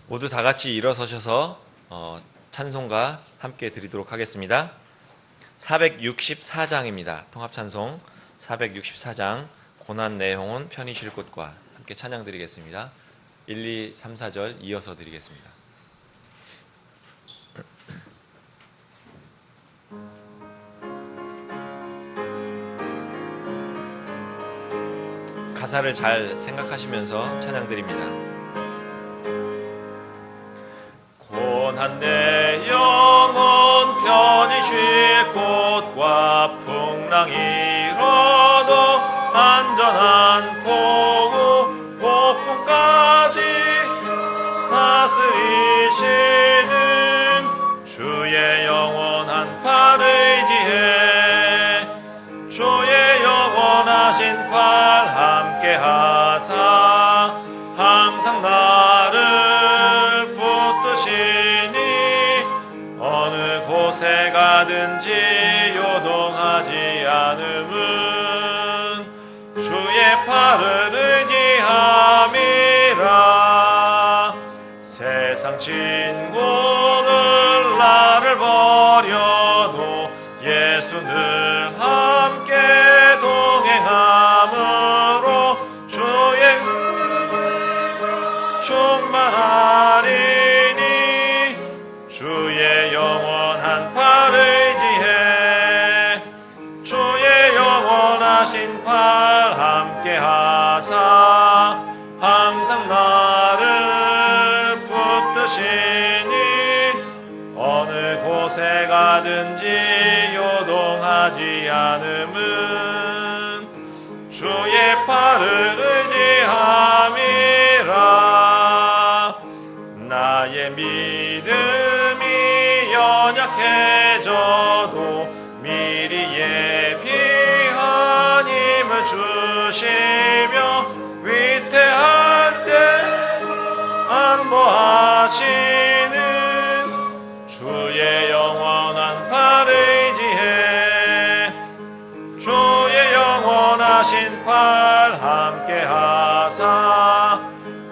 모두 다 같이 일어서셔서 찬송가 함께 드리도록 하겠습니다. 464장입니다. 통합찬송 464장 고난 내 영혼 편히 쉴 곳과 함께 찬양 드리겠습니다. 1, 2, 3, 4절 이어서 드리겠습니다. 가사를 잘 생각하시면서 찬양 드립니다. 고난 내 영혼 편히 쉴 곳과 풍랑이 일어도 안전한 포구 폭풍까지 다스리시는 주의 영원한 팔 의지해 주의 영원하신 팔 함께 하사 항상 나를 붙드시니 어느 곳에 가든지 요동하지 않음은 주의 팔을 의지함이라. 세상 친구들 나를 버려도 예수 늘 함께 동행함으로 주의 충만하리니 주의 영원한 팔 의지해 주의 영원하신 팔 함께 하사 항상 나를 붙드시니 어느 곳에 가든지 요동하지 않음은 주의 팔을 의지함이라. 나의 믿음이 연약해져도 미리 예비한 힘을 주시며 위태할 때 안보하시는 주의 영원한 팔 의지해 주의 영원하신 팔 함께 하사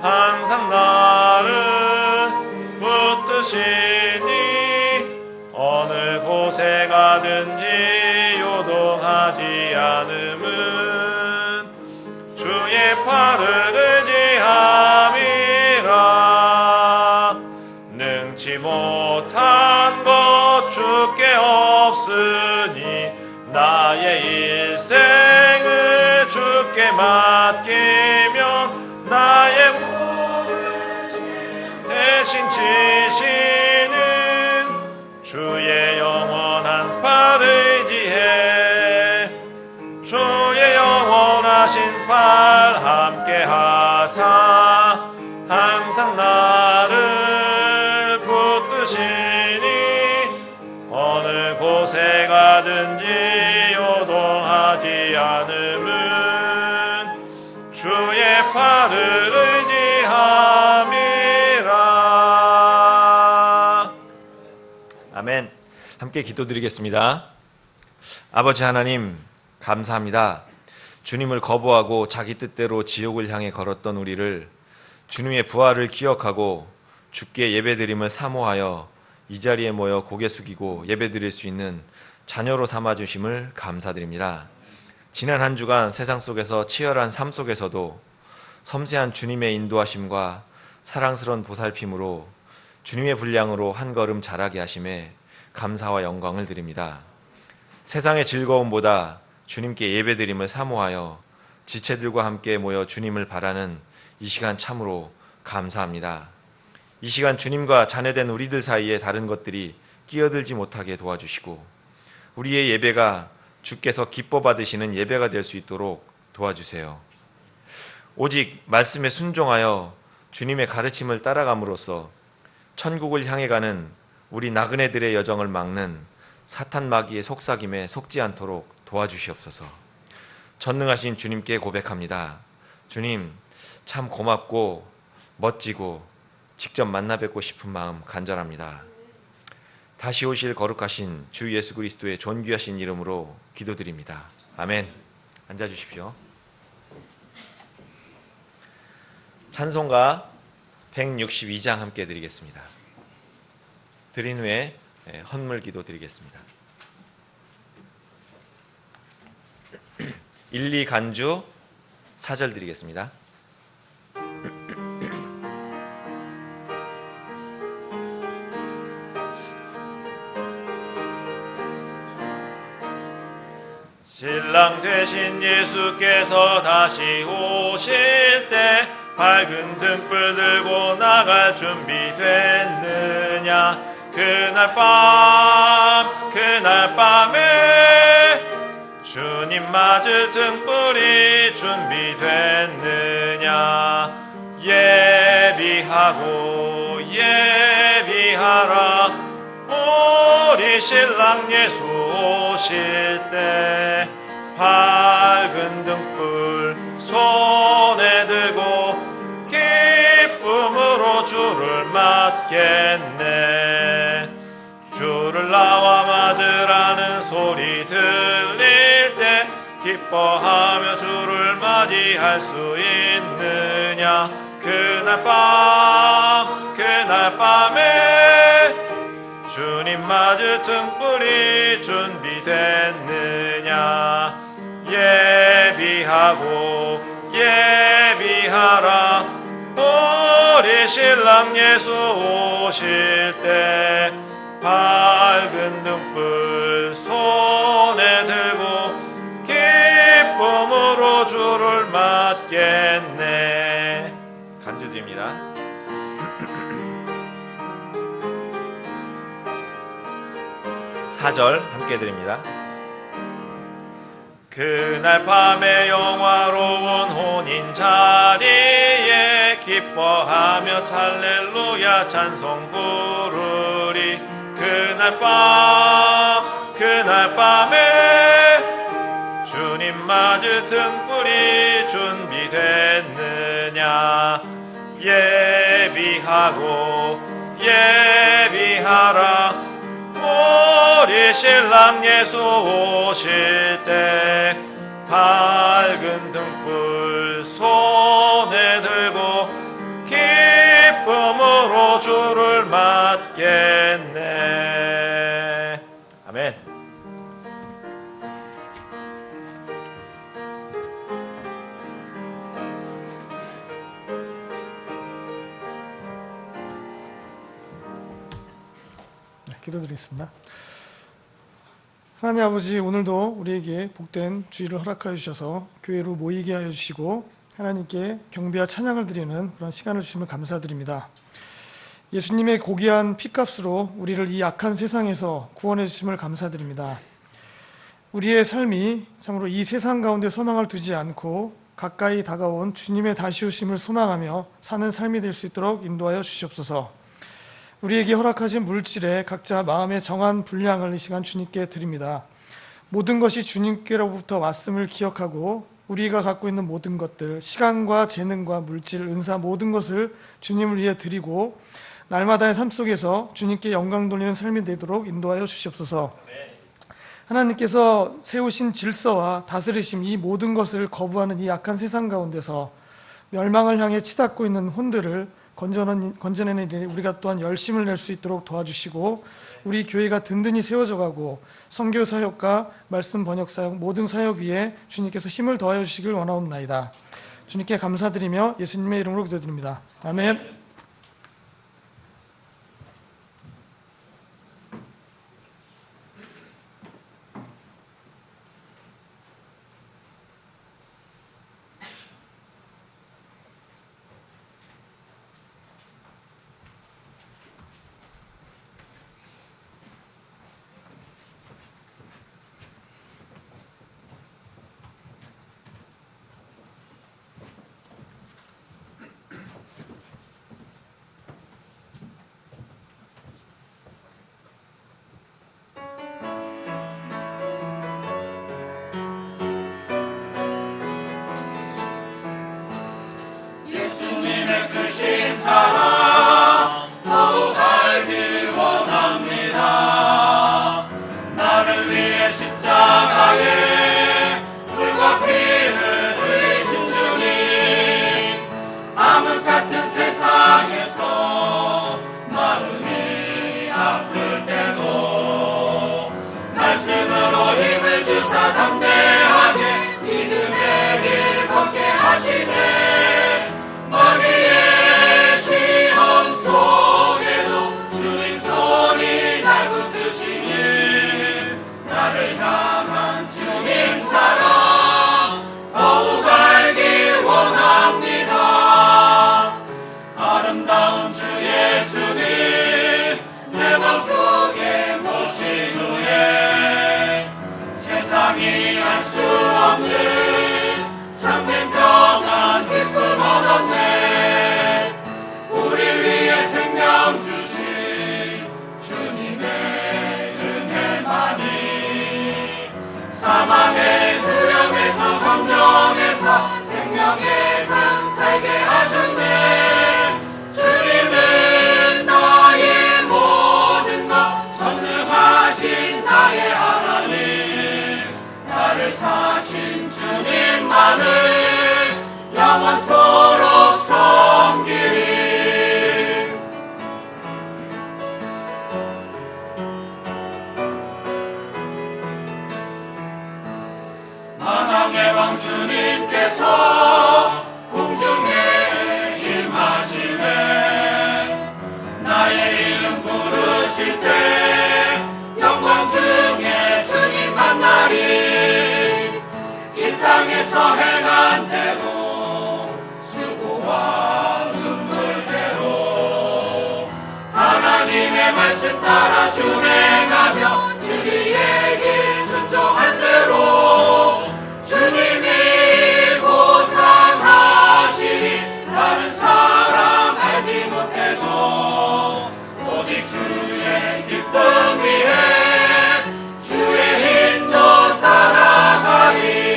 항상 나를 붙드시니 어느 곳에 가든지 요동하지 않음은 주의 팔을 의지함이라. 능치 못한 것 주께 없으니 나의 일생을 주께 맡기면 나의 대신 지시는 주의 영원한 팔 의지해 주의 영원하신 팔 함께 하사 항상 나를 붙드시니 어느 곳에 가든지 요동하지 않음은 주의 팔을 의지함이라. 아멘. 함께 기도드리겠습니다. 아버지 하나님, 감사합니다. 주님을 거부하고 자기 뜻대로 지옥을 향해 걸었던 우리를 주님의 부활을 기억하고 주께 예배드림을 사모하여 이 자리에 모여 고개 숙이고 예배드릴 수 있는 자녀로 삼아주심을 감사드립니다. 지난 한 주간 세상 속에서 치열한 삶 속에서도 섬세한 주님의 인도하심과 사랑스러운 보살핌으로 주님의 분량으로 한 걸음 자라게 하심에 감사와 영광을 드립니다. 세상의 즐거움보다 주님께 예배드림을 사모하여 지체들과 함께 모여 주님을 바라는 이 시간 참으로 감사합니다. 이 시간 주님과 자녀된 우리들 사이에 다른 것들이 끼어들지 못하게 도와주시고 우리의 예배가 주께서 기뻐 받으시는 예배가 될 수 있도록 도와주세요. 오직 말씀에 순종하여 주님의 가르침을 따라감으로써 천국을 향해 가는 우리 나그네들의 여정을 막는 사탄 마귀의 속삭임에 속지 않도록 도와주시옵소서. 전능하신 주님께 고백합니다. 주님, 참 고맙고 멋지고 직접 만나 뵙고 싶은 마음 간절합니다. 다시 오실 거룩하신 주 예수 그리스도의 존귀하신 이름으로 기도드립니다. 아멘. 앉아주십시오. 찬송가 162장 함께 드리겠습니다. 드린 후에 헌물 기도 드리겠습니다. 1, 2 간주 4절 드리겠습니다. 신랑 되신 예수께서 다시 오실 때 밝은 등불 들고 나갈 준비 됐느냐. 그날 밤에 주님 맞을 등불이 준비됐느냐. 예비하라. 우리 신랑 예수 오실 때 밝은 등불 손에 들고 기쁨으로 주를 맞겠네. 주를 나와 맞으라는 소리 들릴 때 기뻐하며 주를 맞이할 수 있느냐. 그날 밤에 주님 맞을 등불이 준비됐느냐. 예비하라. 우리 신랑 예수 오실 때 밝은 등불 손에 들고 기쁨으로 주를 맞겠네. 간주드립니다. 사절 함께 드립니다. 그날 밤에 영화로운 혼인 자리에 기뻐하며 할렐루야 찬송 부르리. 그날 밤에 주님 맞을 등불이 준비됐느냐. 예비하라. 우리 신랑 예수 오실 때 밝은 등불 손에 들고 기쁨으로 주를 맞겠네. 아멘. 기도드리겠습니다. 하나님 아버지, 오늘도 우리에게 복된 주일을 허락하여 주셔서 교회로 모이게 하여 주시고 하나님께 경배와 찬양을 드리는 그런 시간을 주심을 감사드립니다. 예수님의 고귀한 피값으로 우리를 이 악한 세상에서 구원해 주심을 감사드립니다. 우리의 삶이 참으로 이 세상 가운데 소망을 두지 않고 가까이 다가온 주님의 다시 오심을 소망하며 사는 삶이 될 수 있도록 인도하여 주시옵소서. 우리에게 허락하신 물질에 각자 마음의 정한 분량을 이 시간 주님께 드립니다. 모든 것이 주님께로부터 왔음을 기억하고 우리가 갖고 있는 모든 것들, 시간과 재능과 물질, 은사 모든 것을 주님을 위해 드리고 날마다의 삶 속에서 주님께 영광 돌리는 삶이 되도록 인도하여 주시옵소서. 하나님께서 세우신 질서와 다스리심, 이 모든 것을 거부하는 이 악한 세상 가운데서 멸망을 향해 치닫고 있는 혼들을 건져내는 일에 우리가 또한 열심을 낼 수 있도록 도와주시고 우리 교회가 든든히 세워져 가고 선교 사역과 말씀 번역 사역 모든 사역 위에 주님께서 힘을 더하여 주시길 원하옵나이다. 주님께 감사드리며 예수님의 이름으로 기도드립니다. 아멘. 나온 주 예수님 내 맘속에 모신 후에 세상이 알 수 없는 참된 평안 기쁨 얻었네. 우릴 위해 생명 주신 주님의 은혜만이 사망의 두려움에서 걱정에서 생명의 삶 살게 하셨네. 주님은 나의 모든 것 전능하신 나의 하나님 나를 사신 주님만을 영원토록 섬기리. 만왕의 왕 주님께서 공중에 임하시네. 나의 이름 부르실 때 영광 중에 주님 만나리. 이 땅에서 행한 대로 수고와 눈물대로 하나님의 말씀 따라 준행하며 진리의 길 순종한 대로 주님이 보상하시니 다른 사람 알지 못해도 오직 주의 기쁨 위에 주의 인도 따라가리.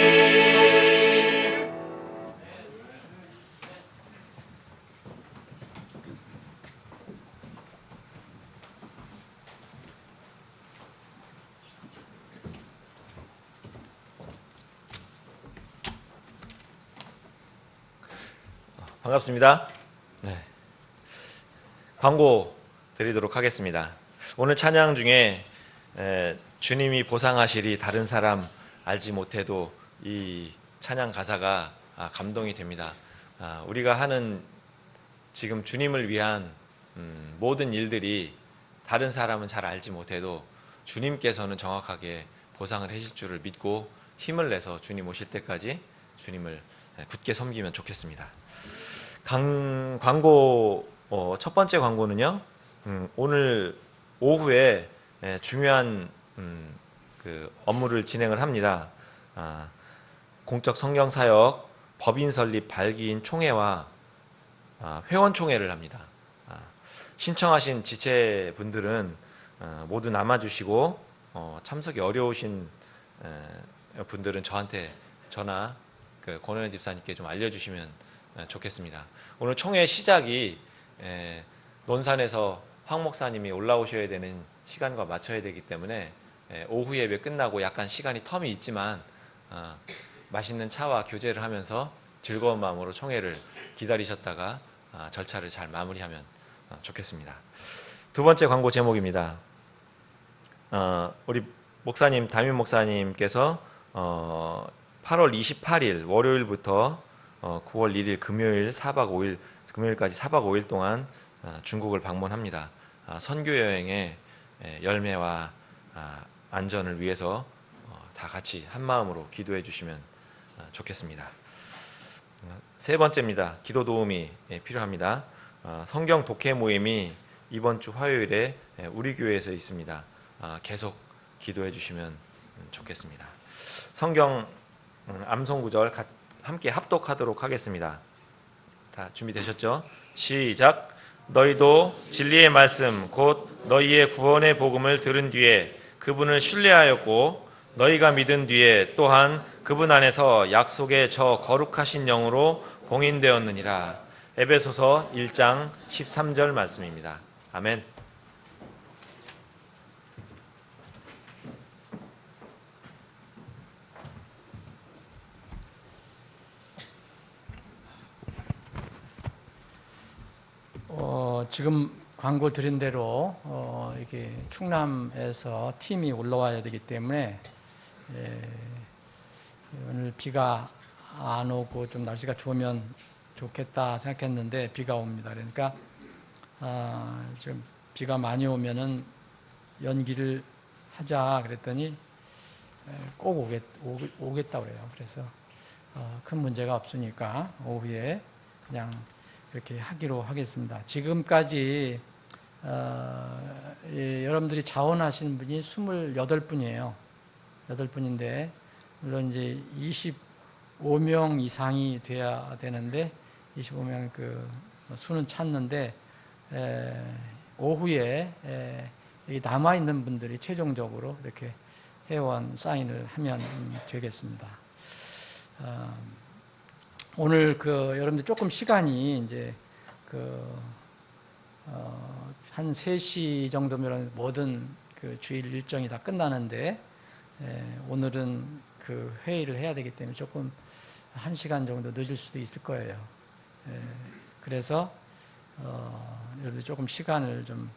반갑습니다. 네. 광고 드리도록 하겠습니다. 오늘 찬양 중에 주님이 보상하시리 다른 사람 알지 못해도 이 찬양 가사가 감동이 됩니다. 우리가 하는 지금 주님을 위한 모든 일들이 다른 사람은 잘 알지 못해도 주님께서는 정확하게 보상을 하실 줄을 믿고 힘을 내서 주님 오실 때까지 주님을 굳게 섬기면 좋겠습니다. 광고 첫 번째 광고는요. 오늘 오후에 중요한 그 업무를 진행을 합니다. 공적 성경 사역, 법인 설립 발기인 총회와 회원 총회를 합니다. 신청하신 지체분들은 모두 남아주시고 참석이 어려우신 분들은 저한테 전화 권호연 집사님께 좀 알려주시면 좋겠습니다. 오늘 총회 시작이 논산에서 황 목사님이 올라오셔야 되는 시간과 맞춰야 되기 때문에 오후 예배 끝나고 약간 시간이 텀이 있지만 맛있는 차와 교제를 하면서 즐거운 마음으로 총회를 기다리셨다가 절차를 잘 마무리하면 좋겠습니다. 두 번째 광고 제목입니다. 우리 목사님, 담임 목사님께서 8월 28일 월요일부터 9월 1일 금요일 4박 5일 금요일까지 4박 5일 동안 중국을 방문합니다. 선교 여행의 열매와 안전을 위해서 다 같이 한 마음으로 기도해 주시면 좋겠습니다. 세 번째입니다. 기도 도움이 필요합니다. 성경 독해 모임이 이번 주 화요일에 우리 교회에서 있습니다. 계속 기도해 주시면 좋겠습니다. 성경 암송 구절 함께 합독하도록 하겠습니다. 다 준비되셨죠? 시작. 너희도 진리의 말씀 곧 너희의 구원의 복음을 들은 뒤에 그분을 신뢰하였고 너희가 믿은 뒤에 또한 그분 안에서 약속의 저 거룩하신 영으로 봉인되었느니라. 에베소서 1장 13절 말씀입니다. 아멘. 지금 광고 드린 대로 이게 충남에서 팀이 올라와야 되기 때문에 오늘 비가 안 오고 좀 날씨가 좋으면 좋겠다 생각했는데 비가 옵니다. 그러니까 좀 비가 많이 오면은 연기를 하자 그랬더니 꼭 오겠다 그래요. 그래서 큰 문제가 없으니까 오후에 그냥 이렇게 하기로 하겠습니다. 지금까지 여러분들이 자원하신 분이 28분이에요. 8분인데 물론 이제 25명 이상이 돼야 되는데 25명 그 수는 찼는데 오후에 여기 남아 있는 분들이 최종적으로 이렇게 회원 사인을 하면 되겠습니다. 오늘 여러분들 조금 시간이 이제 한 3시 정도면 모든 그 주일 일정이 다 끝나는데 오늘은 그 회의를 해야 되기 때문에 조금 1시간 정도 늦을 수도 있을 거예요. 그래서 여러분들 조금 시간을 좀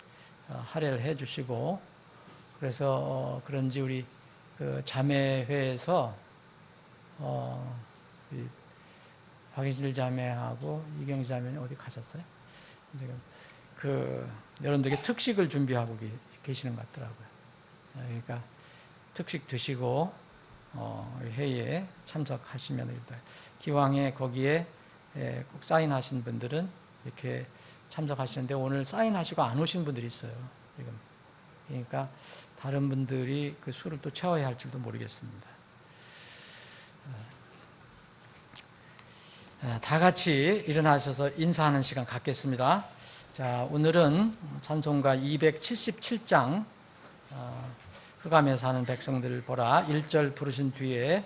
할애를 해 주시고, 그래서 그런지 우리 그 자매회에서 박인실 자매하고 이경지 자매는 어디 가셨어요? 지금 여러분들에게 특식을 준비하고 계시는 것 같더라고요. 그러니까 특식 드시고 회의에 참석하시면 됩니다. 기왕에 거기에 꼭 사인하신 분들은 이렇게 참석하시는데 오늘 사인하시고 안 오신 분들이 있어요. 지금. 그러니까 다른 분들이 그 수를 또 채워야 할 줄도 모르겠습니다. 다 같이 일어나셔서 인사하는 시간 갖겠습니다. 자, 오늘은 찬송가 277장 흑암에 사는 백성들을 보라 1절 부르신 뒤에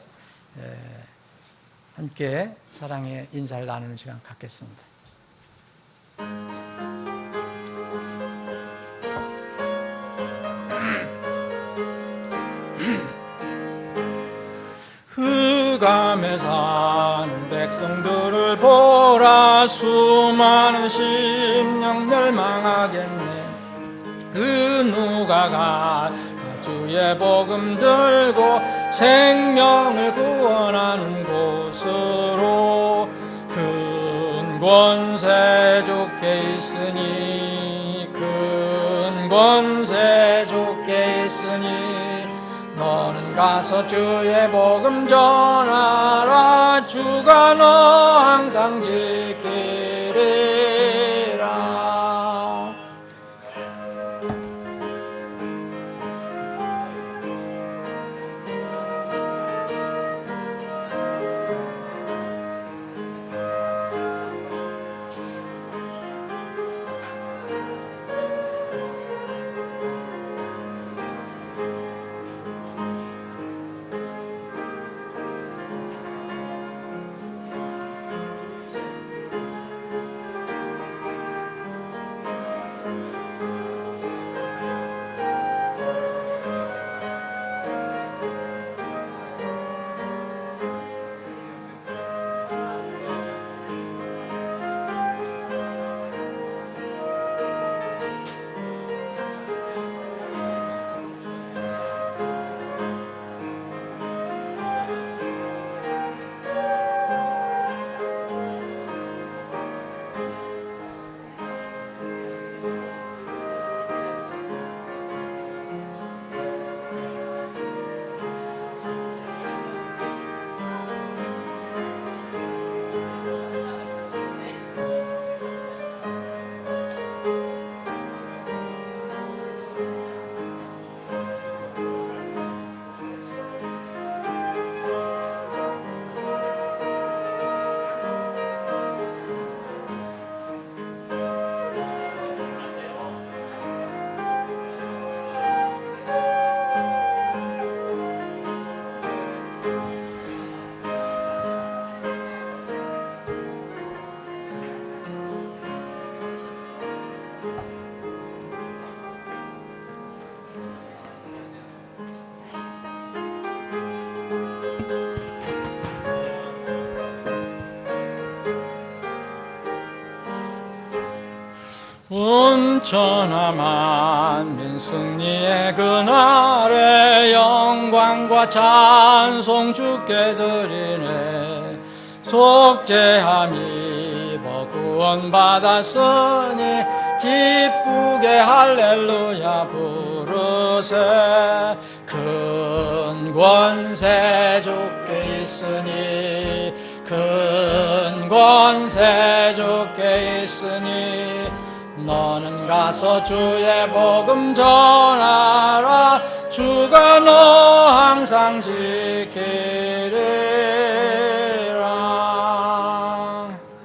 함께 사랑의 인사를 나누는 시간 갖겠습니다. 흑암에 사는 백성들을 보라 수많은 심령 멸망하겠네. 그 누가가 주의 복음 들고 생명을 구원하는 곳으로 큰 권세 주께 있으니 큰 권세 주께 있으니 너는 가서 주의 복음 전하라. 주가 너 항상 지키리라. 온천하 만민 승리의 그날에 영광과 찬송 주께 드리네. 속죄함 입어 구원받았으니 기쁘게 할렐루야 부르세. 큰 권세 주께 있으니 큰 권세 주께 있으니 너는 가서 주의 복음 전하라. 주가 너 항상 지키리라.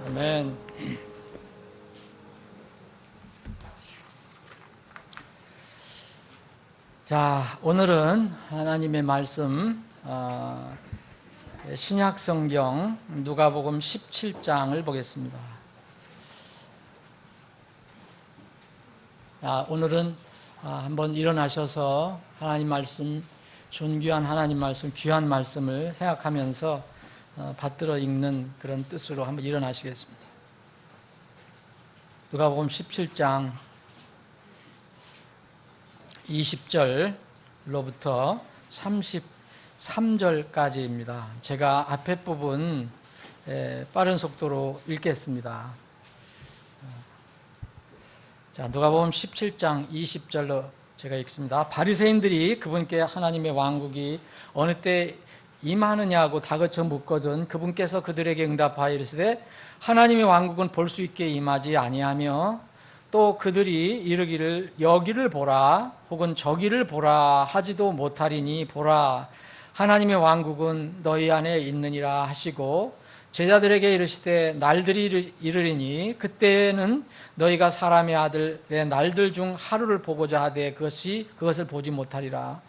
아멘. 자, 오늘은 하나님의 말씀 신약 성경 누가복음 17장을 보겠습니다. 오늘은 한번 일어나셔서 하나님 말씀, 존귀한 하나님 말씀, 귀한 말씀을 생각하면서 받들어 읽는 그런 뜻으로 한번 일어나시겠습니다. 누가복음 17장 20절로부터 33절까지입니다. 제가 앞에 부분 빠른 속도로 읽겠습니다. 자, 누가복음 17장 20절로 제가 읽습니다. 바리새인들이 그분께 하나님의 왕국이 어느 때 임하느냐고 다그쳐 묻거든 그분께서 그들에게 응답하여 이르시되 하나님의 왕국은 볼 수 있게 임하지 아니하며 또 그들이 이르기를 여기를 보라 혹은 저기를 보라 하지도 못하리니 보라 하나님의 왕국은 너희 안에 있느니라 하시고 제자들에게 이르시되 날들이 이르리니 그때는 너희가 사람의 아들의 날들 중 하루를 보고자 하되 그것을 보지 못하리라.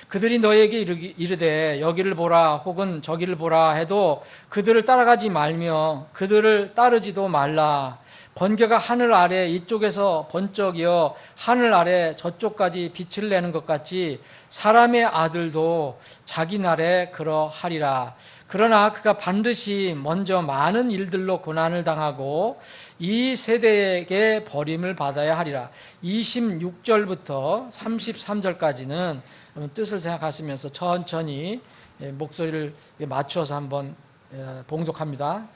그들이 너희에게 이르되 여기를 보라 혹은 저기를 보라 해도 그들을 따라가지 말며 그들을 따르지도 말라. 번개가 하늘 아래 이쪽에서 번쩍이어 하늘 아래 저쪽까지 빛을 내는 것 같이 사람의 아들도 자기 날에 그러하리라. 그러나 그가 반드시 먼저 많은 일들로 고난을 당하고 이 세대에게 버림을 받아야 하리라. 26절부터 33절까지는 뜻을 생각하시면서 천천히 목소리를 맞춰서 한번 봉독합니다.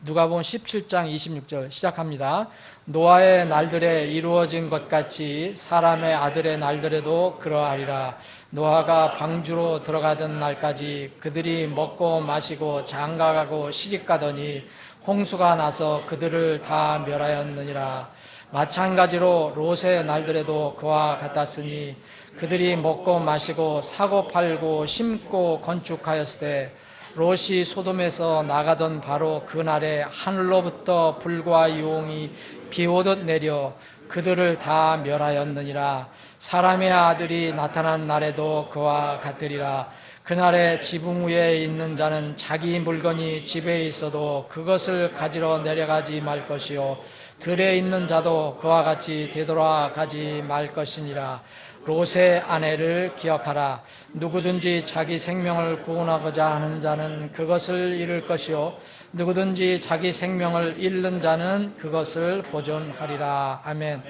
누가복음 17장 26절 시작합니다. 노아의 날들에 이루어진 것 같이 사람의 아들의 날들에도 그러하리라. 노아가 방주로 들어가던 날까지 그들이 먹고 마시고 장가가고 시집가더니 홍수가 나서 그들을 다 멸하였느니라. 마찬가지로 롯의 날들에도 그와 같았으니 그들이 먹고 마시고 사고 팔고 심고 건축하였을 때 롯이 소돔에서 나가던 바로 그날에 하늘로부터 불과 유홍이 비오듯 내려 그들을 다 멸하였느니라. 사람의 아들이 나타난 날에도 그와 같으리라. 그날에 지붕 위에 있는 자는 자기 물건이 집에 있어도 그것을 가지러 내려가지 말 것이요 들에 있는 자도 그와 같이 되돌아가지 말 것이니라. 롯의 아내를 기억하라. 누구든지 자기 생명을 구원하고자 하는 자는 그것을 잃을 것이요 누구든지 자기 생명을 잃는 자는 그것을 보존하리라. 아멘.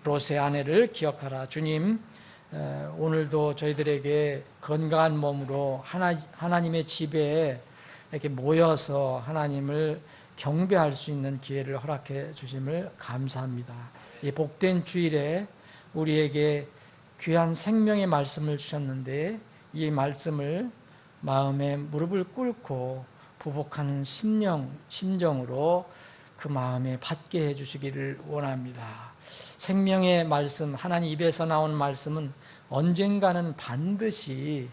롯의 아내를 기억하라. 주님, 오늘도 저희들에게 건강한 몸으로 하나님의 집에 이렇게 모여서 하나님을 경배할 수 있는 기회를 허락해 주심을 감사합니다. 이 복된 주일에 우리에게 귀한 생명의 말씀을 주셨는데 이 말씀을 마음에 무릎을 꿇고 부복하는 심정으로 그 마음에 받게 해주시기를 원합니다. 생명의 말씀, 하나님 입에서 나온 말씀은 언젠가는 반드시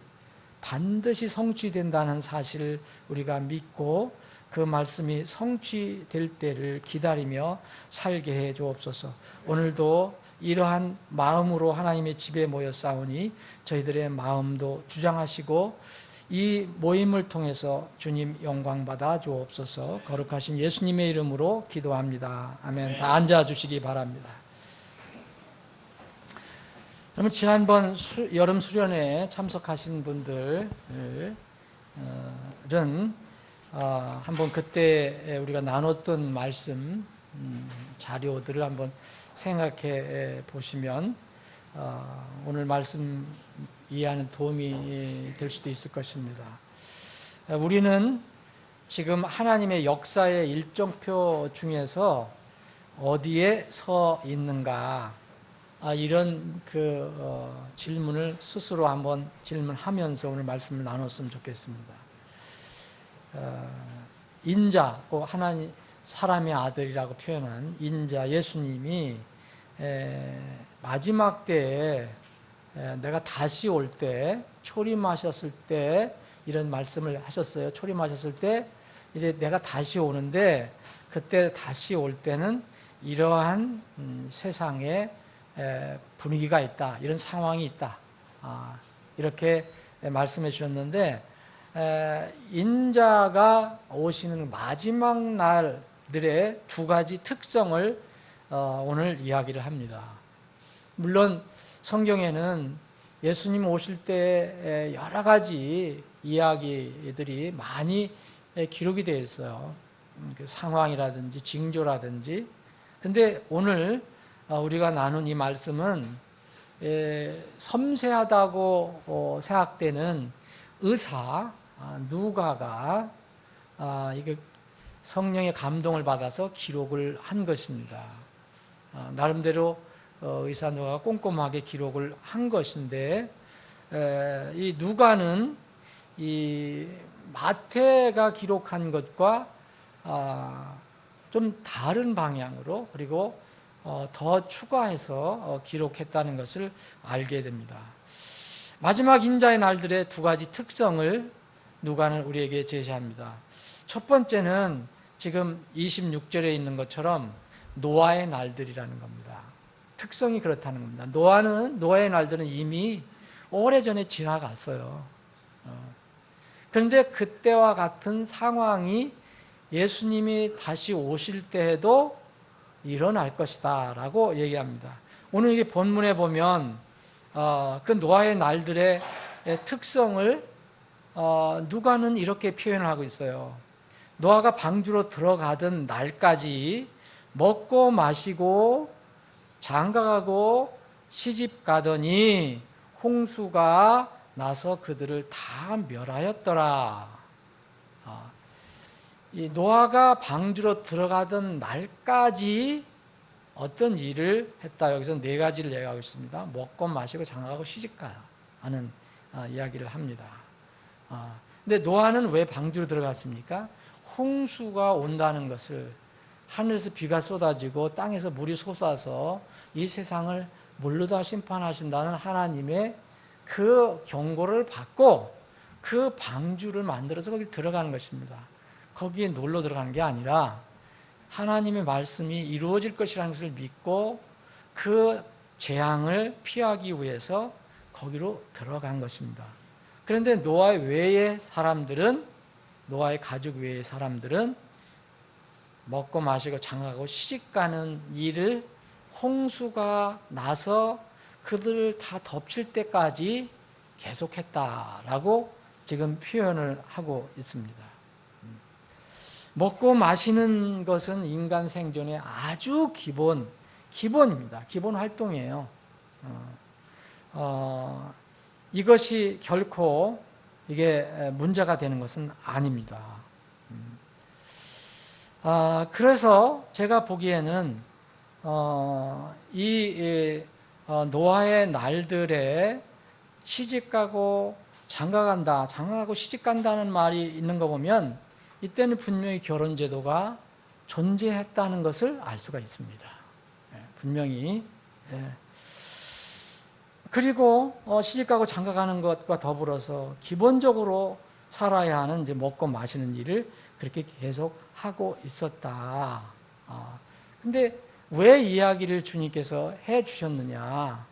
성취된다는 사실을 우리가 믿고 그 말씀이 성취될 때를 기다리며 살게 해 주옵소서. 오늘도 이러한 마음으로 하나님의 집에 모여 싸우니 저희들의 마음도 주장하시고 이 모임을 통해서 주님 영광 받아 주옵소서. 거룩하신 예수님의 이름으로 기도합니다. 아멘. 다 앉아주시기 바랍니다. 그러면 지난번 여름 수련회에 참석하신 분들은 한번 그때 우리가 나눴던 말씀 자료들을 한번 생각해 보시면 오늘 말씀 이해하는 도움이 될 수도 있을 것입니다. 우리는 지금 하나님의 역사의 일정표 중에서 어디에 서 있는가 이런 질문을 스스로 한번 질문하면서 오늘 말씀을 나눴으면 좋겠습니다. 인자, 꼭 하나님 사람의 아들이라고 표현한 인자 예수님이 마지막 때에 내가 다시 올 때, 초림하셨을 때 이런 말씀을 하셨어요. 초림하셨을 때 이제 내가 다시 오는데, 그때 다시 올 때는 이러한 세상에 분위기가 있다, 이런 상황이 있다, 이렇게 말씀해 주셨는데, 인자가 오시는 마지막 날들의 두 가지 특성을 오늘 이야기를 합니다. 물론 성경에는 예수님 오실 때 여러 가지 이야기들이 많이 기록이 되어 있어요. 그 상황이라든지 징조라든지. 근데 오늘 우리가 나눈 이 말씀은 섬세하다고 생각되는 의사 누가가 이게 성령의 감동을 받아서 기록을 한 것입니다. 나름대로 의사 누가가 꼼꼼하게 기록을 한 것인데, 이 누가는 이 마태가 기록한 것과 좀 다른 방향으로, 그리고 더 추가해서 기록했다는 것을 알게 됩니다. 마지막 인자의 날들의 두 가지 특성을 누가는 우리에게 제시합니다. 첫 번째는 지금 26절에 있는 것처럼 노아의 날들이라는 겁니다. 특성이 그렇다는 겁니다. 노아의 날들은 이미 오래전에 지나갔어요. 그런데 그때와 같은 상황이 예수님이 다시 오실 때에도 일어날 것이다 라고 얘기합니다. 오늘 이게 본문에 보면 그 노아의 날들의 특성을 누가는 이렇게 표현을 하고 있어요. 노아가 방주로 들어가던 날까지 먹고 마시고 장가가고 시집 가더니 홍수가 나서 그들을 다 멸하였더라. 이 노아가 방주로 들어가던 날까지 어떤 일을 했다. 여기서 네 가지를 얘기하고 있습니다. 먹고 마시고 장가가고 시집가 하는 이야기를 합니다. 근데 노아는 왜 방주로 들어갔습니까? 홍수가 온다는 것을, 하늘에서 비가 쏟아지고 땅에서 물이 솟아서 이 세상을 물로 다 심판하신다는 하나님의 그 경고를 받고 그 방주를 만들어서 거기 들어가는 것입니다. 거기에 놀러 들어가는 게 아니라 하나님의 말씀이 이루어질 것이라는 것을 믿고 그 재앙을 피하기 위해서 거기로 들어간 것입니다. 그런데 노아 외의 사람들은, 노아의 가족 외의 사람들은 먹고 마시고 장가가고 시집가는 일을 홍수가 나서 그들을 다 덮칠 때까지 계속했다라고 지금 표현을 하고 있습니다. 먹고 마시는 것은 인간 생존의 아주 기본입니다. 기본 활동이에요. 이것이 결코 이게 문제가 되는 것은 아닙니다. 그래서 제가 보기에는 이 노아의 날들에 시집가고 장가가고 시집간다는 말이 있는 거 보면 이때는 분명히 결혼제도가 존재했다는 것을 알 수가 있습니다. 분명히. 그리고 시집가고 장가가는 것과 더불어서 기본적으로 살아야 하는 이제 먹고 마시는 일을 그렇게 계속 하고 있었다. 근데 왜 이야기를 주님께서 해 주셨느냐?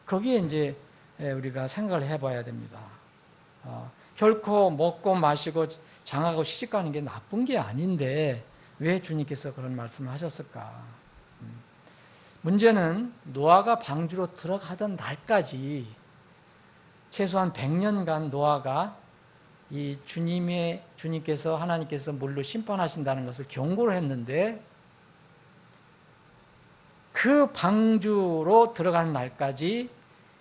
거기에 이제 우리가 생각을 해봐야 됩니다. 결코 먹고 마시고 장가가고 시집가는 게 나쁜 게 아닌데 왜 주님께서 그런 말씀을 하셨을까? 문제는 노아가 방주로 들어가던 날까지 최소한 100년간 노아가 이 주님께서 하나님께서 물로 심판하신다는 것을 경고를 했는데 그 방주로 들어가는 날까지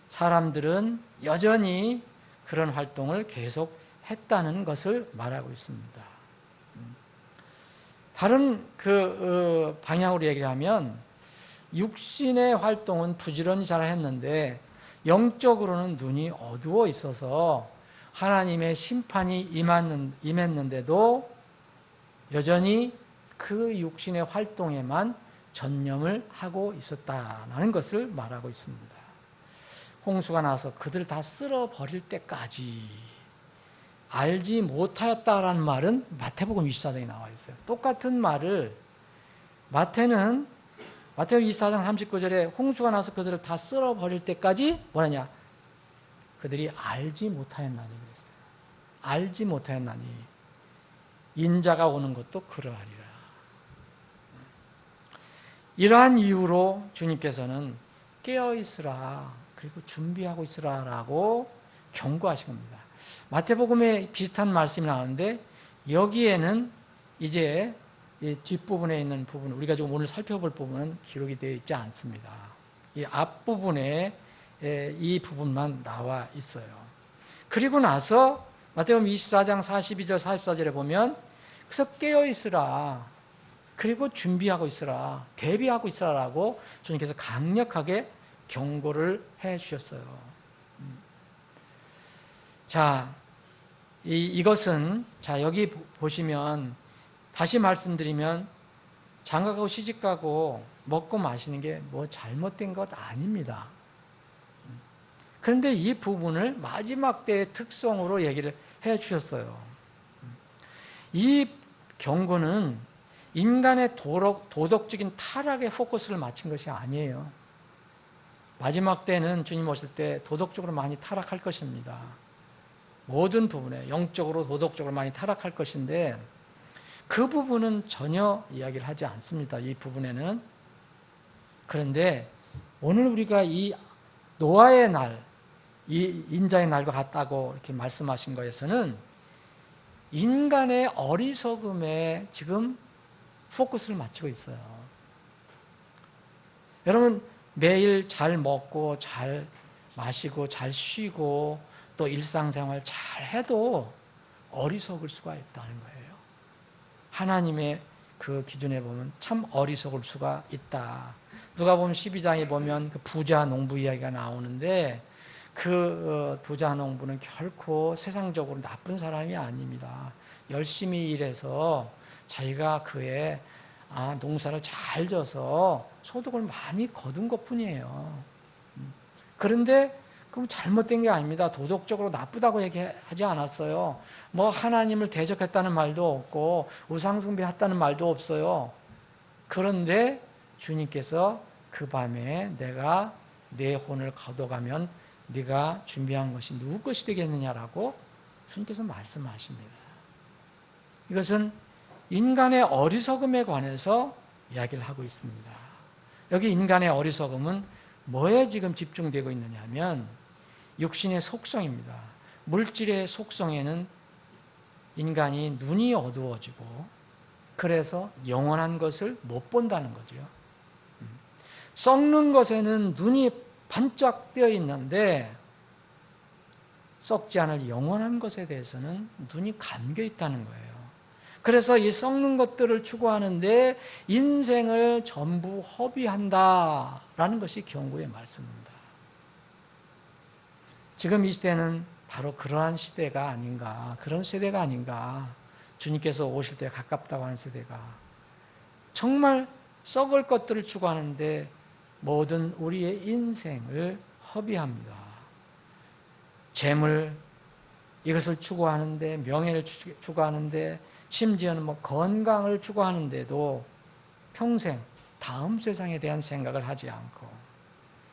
사람들은 여전히 그런 활동을 계속 했다는 것을 말하고 있습니다. 다른 그 방향으로 얘기를 하면 육신의 활동은 부지런히 잘 했는데 영적으로는 눈이 어두워 있어서 하나님의 심판이 임했는데도 여전히 그 육신의 활동에만 전념을 하고 있었다는 것을 말하고 있습니다. 홍수가 나서 그들 다 쓸어버릴 때까지 알지 못하였다라는 말은 마태복음 24장에 나와 있어요. 똑같은 말을 마태복음 24장 39절에 홍수가 나서 그들을 다 쓸어버릴 때까지 뭐라냐? 그들이 알지 못하였나니 그랬어요. 알지 못하였나니 인자가 오는 것도 그러하리라. 이러한 이유로 주님께서는 깨어있으라 그리고 준비하고 있으라라고 경고하신 겁니다. 마태복음에 비슷한 말씀이 나오는데 여기에는 이제 이 뒷부분에 있는 부분, 우리가 지금 오늘 살펴볼 부분은 기록이 되어 있지 않습니다. 이 앞부분에 이 부분만 나와 있어요. 그리고 나서 마태복음 24장 42절 44절에 보면 그래서 깨어있으라 그리고 준비하고 있으라 대비하고 있으라라고 주님께서 강력하게 경고를 해 주셨어요. 자, 이것은 자 여기 보시면 다시 말씀드리면 장가가고 시집가고 먹고 마시는 게 뭐 잘못된 것 아닙니다. 그런데 이 부분을 마지막 때의 특성으로 얘기를 해 주셨어요. 이 경고는 인간의 도덕적인 타락에 포커스를 맞춘 것이 아니에요. 마지막 때는 주님 오실 때 도덕적으로 많이 타락할 것입니다. 모든 부분에 영적으로 도덕적으로 많이 타락할 것인데 그 부분은 전혀 이야기를 하지 않습니다. 이 부분에는. 그런데 오늘 우리가 이 노아의 날, 이 인자의 날과 같다고 이렇게 말씀하신 거에서는 인간의 어리석음에 지금 포커스를 맞추고 있어요. 여러분 매일 잘 먹고 잘 마시고 잘 쉬고 또 일상생활 잘 해도 어리석을 수가 있다는 거예요. 하나님의 그 기준에 보면 참 어리석을 수가 있다. 누가복음 12장에 보면 그 부자 농부 이야기가 나오는데 그 부자 농부는 결코 세상적으로 나쁜 사람이 아닙니다. 열심히 일해서 자기가 그의 농사를 잘 져서 소득을 많이 거둔 것뿐이에요. 그런데 그럼 잘못된 게 아닙니다. 도덕적으로 나쁘다고 얘기하지 않았어요. 뭐 하나님을 대적했다는 말도 없고 우상숭배했다는 말도 없어요. 그런데 주님께서 그 밤에 내가 내 혼을 거둬가면 네가 준비한 것이 누구 것이 되겠느냐라고 주님께서 말씀하십니다. 이것은 인간의 어리석음에 관해서 이야기를 하고 있습니다. 여기 인간의 어리석음은 뭐에 지금 집중되고 있느냐 하면 육신의 속성입니다. 물질의 속성에는 인간이 눈이 어두워지고 그래서 영원한 것을 못 본다는 거죠. 썩는 것에는 눈이 반짝 뜨여 있는데 썩지 않을 영원한 것에 대해서는 눈이 감겨 있다는 거예요. 그래서 이 썩는 것들을 추구하는데 인생을 전부 허비한다라는 것이 경고의 말씀입니다. 지금 이 시대는 바로 그러한 시대가 아닌가, 그런 세대가 아닌가. 주님께서 오실 때 가깝다고 하는 세대가 정말 썩을 것들을 추구하는데 모든 우리의 인생을 허비합니다. 재물, 이것을 추구하는데, 명예를 추구하는데, 심지어는 뭐 건강을 추구하는데도 평생 다음 세상에 대한 생각을 하지 않고,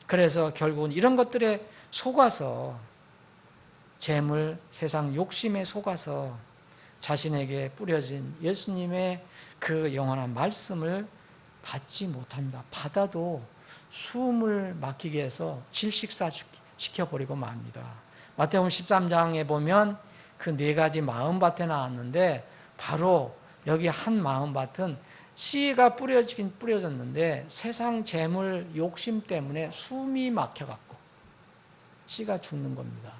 그래서 결국은 이런 것들에 속아서 재물, 세상 욕심에 속아서 자신에게 뿌려진 예수님의 그 영원한 말씀을 받지 못합니다. 받아도 숨을 막히게 해서 질식시켜버리고 맙니다. 마태복음 13장에 보면 그 네 가지 마음밭에 나왔는데 바로 여기 한 마음밭은 씨가 뿌려지긴 뿌려졌는데 세상 재물 욕심 때문에 숨이 막혀갖고 씨가 죽는 겁니다.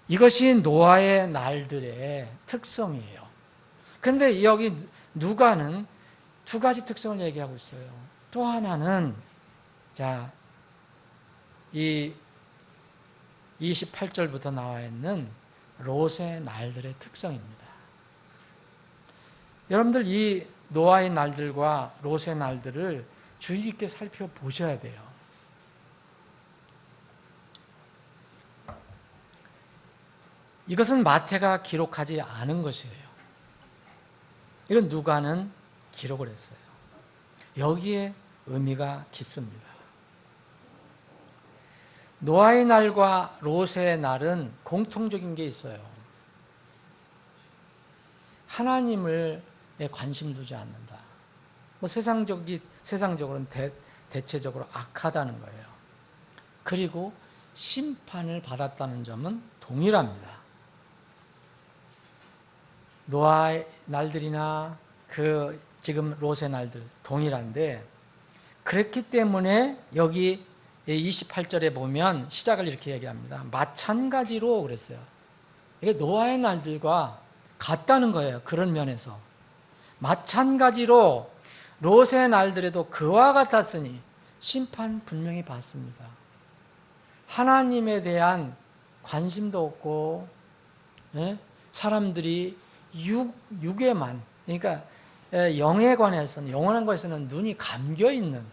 이것이 노아의 날들의 특성이에요. 그런데 여기 누가는 두 가지 특성을 얘기하고 있어요. 또 하나는 자, 이 28절부터 나와 있는 롯의 날들의 특성입니다. 여러분들 이 노아의 날들과 롯의 날들을 주의 깊게 살펴보셔야 돼요. 이것은 마태가 기록하지 않은 것이에요. 이건 누가는 기록을 했어요. 여기에 의미가 깊습니다. 노아의 날과 롯의 날은 공통적인 게 있어요. 하나님을 관심 두지 않는다. 뭐 세상적으로는 대체적으로 악하다는 거예요. 그리고 심판을 받았다는 점은 동일합니다. 노아의 날들이나 지금 롯의 날들 동일한데, 그렇기 때문에 여기 28절에 보면 시작을 이렇게 얘기합니다. 마찬가지로 그랬어요. 이게 노아의 날들과 같다는 거예요. 그런 면에서. 마찬가지로 롯의 날들에도 그와 같았으니 심판 분명히 받습니다. 하나님에 대한 관심도 없고, 사람들이 육에만, 그러니까 영에 관해서는, 영원한 것에서는 눈이 감겨 있는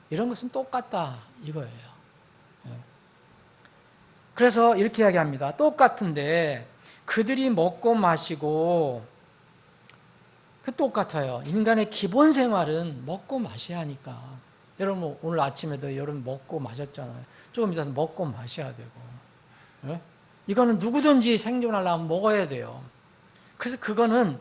이런 것은 똑같다 이거예요. 그래서 이렇게 이야기합니다. 똑같은데 그들이 먹고 마시고, 똑같아요. 인간의 기본 생활은 먹고 마셔야 하니까. 여러분 오늘 아침에도 여러분 먹고 마셨잖아요. 조금 이따 먹고 마셔야 되고, 이거는 누구든지 생존하려면 먹어야 돼요. 그래서 그거는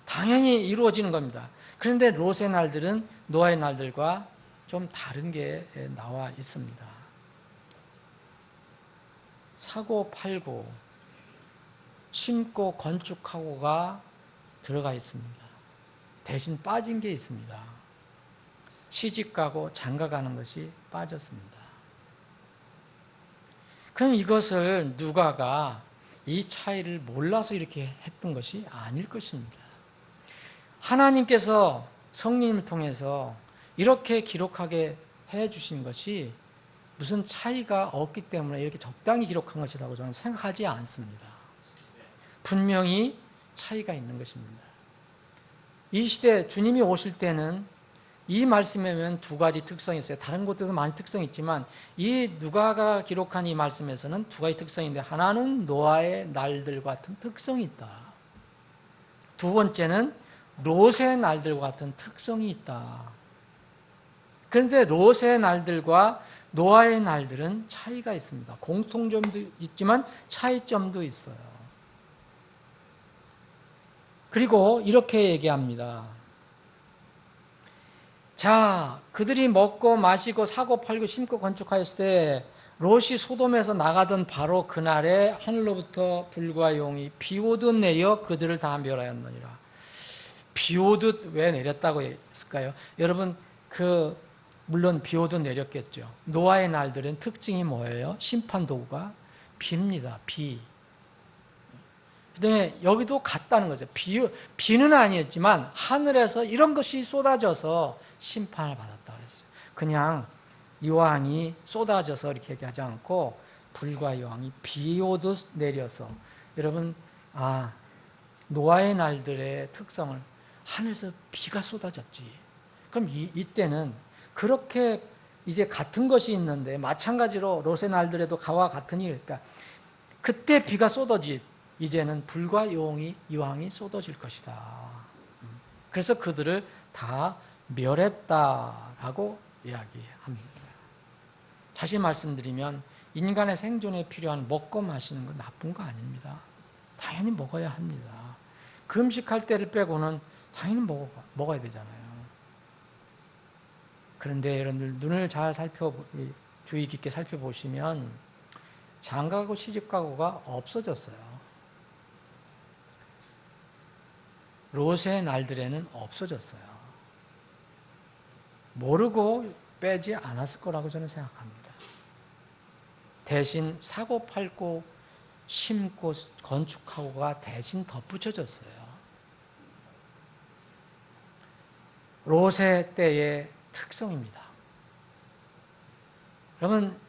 당연히 이루어지는 겁니다. 그런데 롯의 날들은 노아의 날들과 좀 다른 게 나와 있습니다. 사고 팔고 심고 건축하고가 들어가 있습니다. 대신 빠진 게 있습니다. 시집가고 장가가는 것이 빠졌습니다. 그럼 이것을 누가가 이 차이를 몰라서 이렇게 했던 것이 아닐 것입니다. 하나님께서 성령님을 통해서 이렇게 기록하게 해주신 것이 무슨 차이가 없기 때문에 이렇게 적당히 기록한 것이라고 저는 생각하지 않습니다. 분명히 차이가 있는 것입니다. 이 시대 주님이 오실 때는 이 말씀에는 두 가지 특성이 있어요. 다른 곳에도 많이 특성이 있지만 이 누가가 기록한 이 말씀에서는 두 가지 특성인데, 하나는 노아의 날들 같은 특성이 있다. 두 번째는 롯의 날들과 같은 특성이 있다. 그런데 롯의 날들과 노아의 날들은 차이가 있습니다. 공통점도 있지만 차이점도 있어요. 그리고 이렇게 얘기합니다. 자, 그들이 먹고 마시고 사고 팔고 심고 건축하였을 때 롯이 소돔에서 나가던 바로 그날에 하늘로부터 불과 용이 비오듯 내려 그들을 다 멸하였느니라. 비오듯 왜 내렸다고 했을까요? 여러분, 물론 비오듯 내렸겠죠. 노아의 날들은 특징이 뭐예요? 심판 도구가 비입니다. 비. 그다음에 여기도 같다는 거죠. 비는 아니었지만 하늘에서 이런 것이 쏟아져서 심판을 받았다 그랬어요. 그냥 여왕이 쏟아져서 이렇게 얘기하지 않고 불과 여왕이 비 오듯 내려서, 여러분, 노아의 날들의 특성을 하늘에서 비가 쏟아졌지. 그럼 이때는 그렇게 이제 같은 것이 있는데, 마찬가지로 롯의 날들에도 가와 같으니, 그러니까 그때 비가 쏟아지, 이제는 불과 여왕이 쏟아질 것이다. 그래서 그들을 다 멸했다라고 이야기합니다. 다시 말씀드리면 인간의 생존에 필요한 먹고 마시는 건 나쁜 거 아닙니다. 당연히 먹어야 합니다. 금식할 때를 빼고는 당연히 먹어야 되잖아요. 그런데 여러분들 눈을 잘 주의 깊게 살펴보시면 장가가고 시집가고가 없어졌어요. 롯의 날들에는 없어졌어요. 모르고 빼지 않았을 거라고 저는 생각합니다. 대신 사고 팔고 심고 건축하고가 대신 덧붙여졌어요. 롯의 때의 특성입니다. 그러면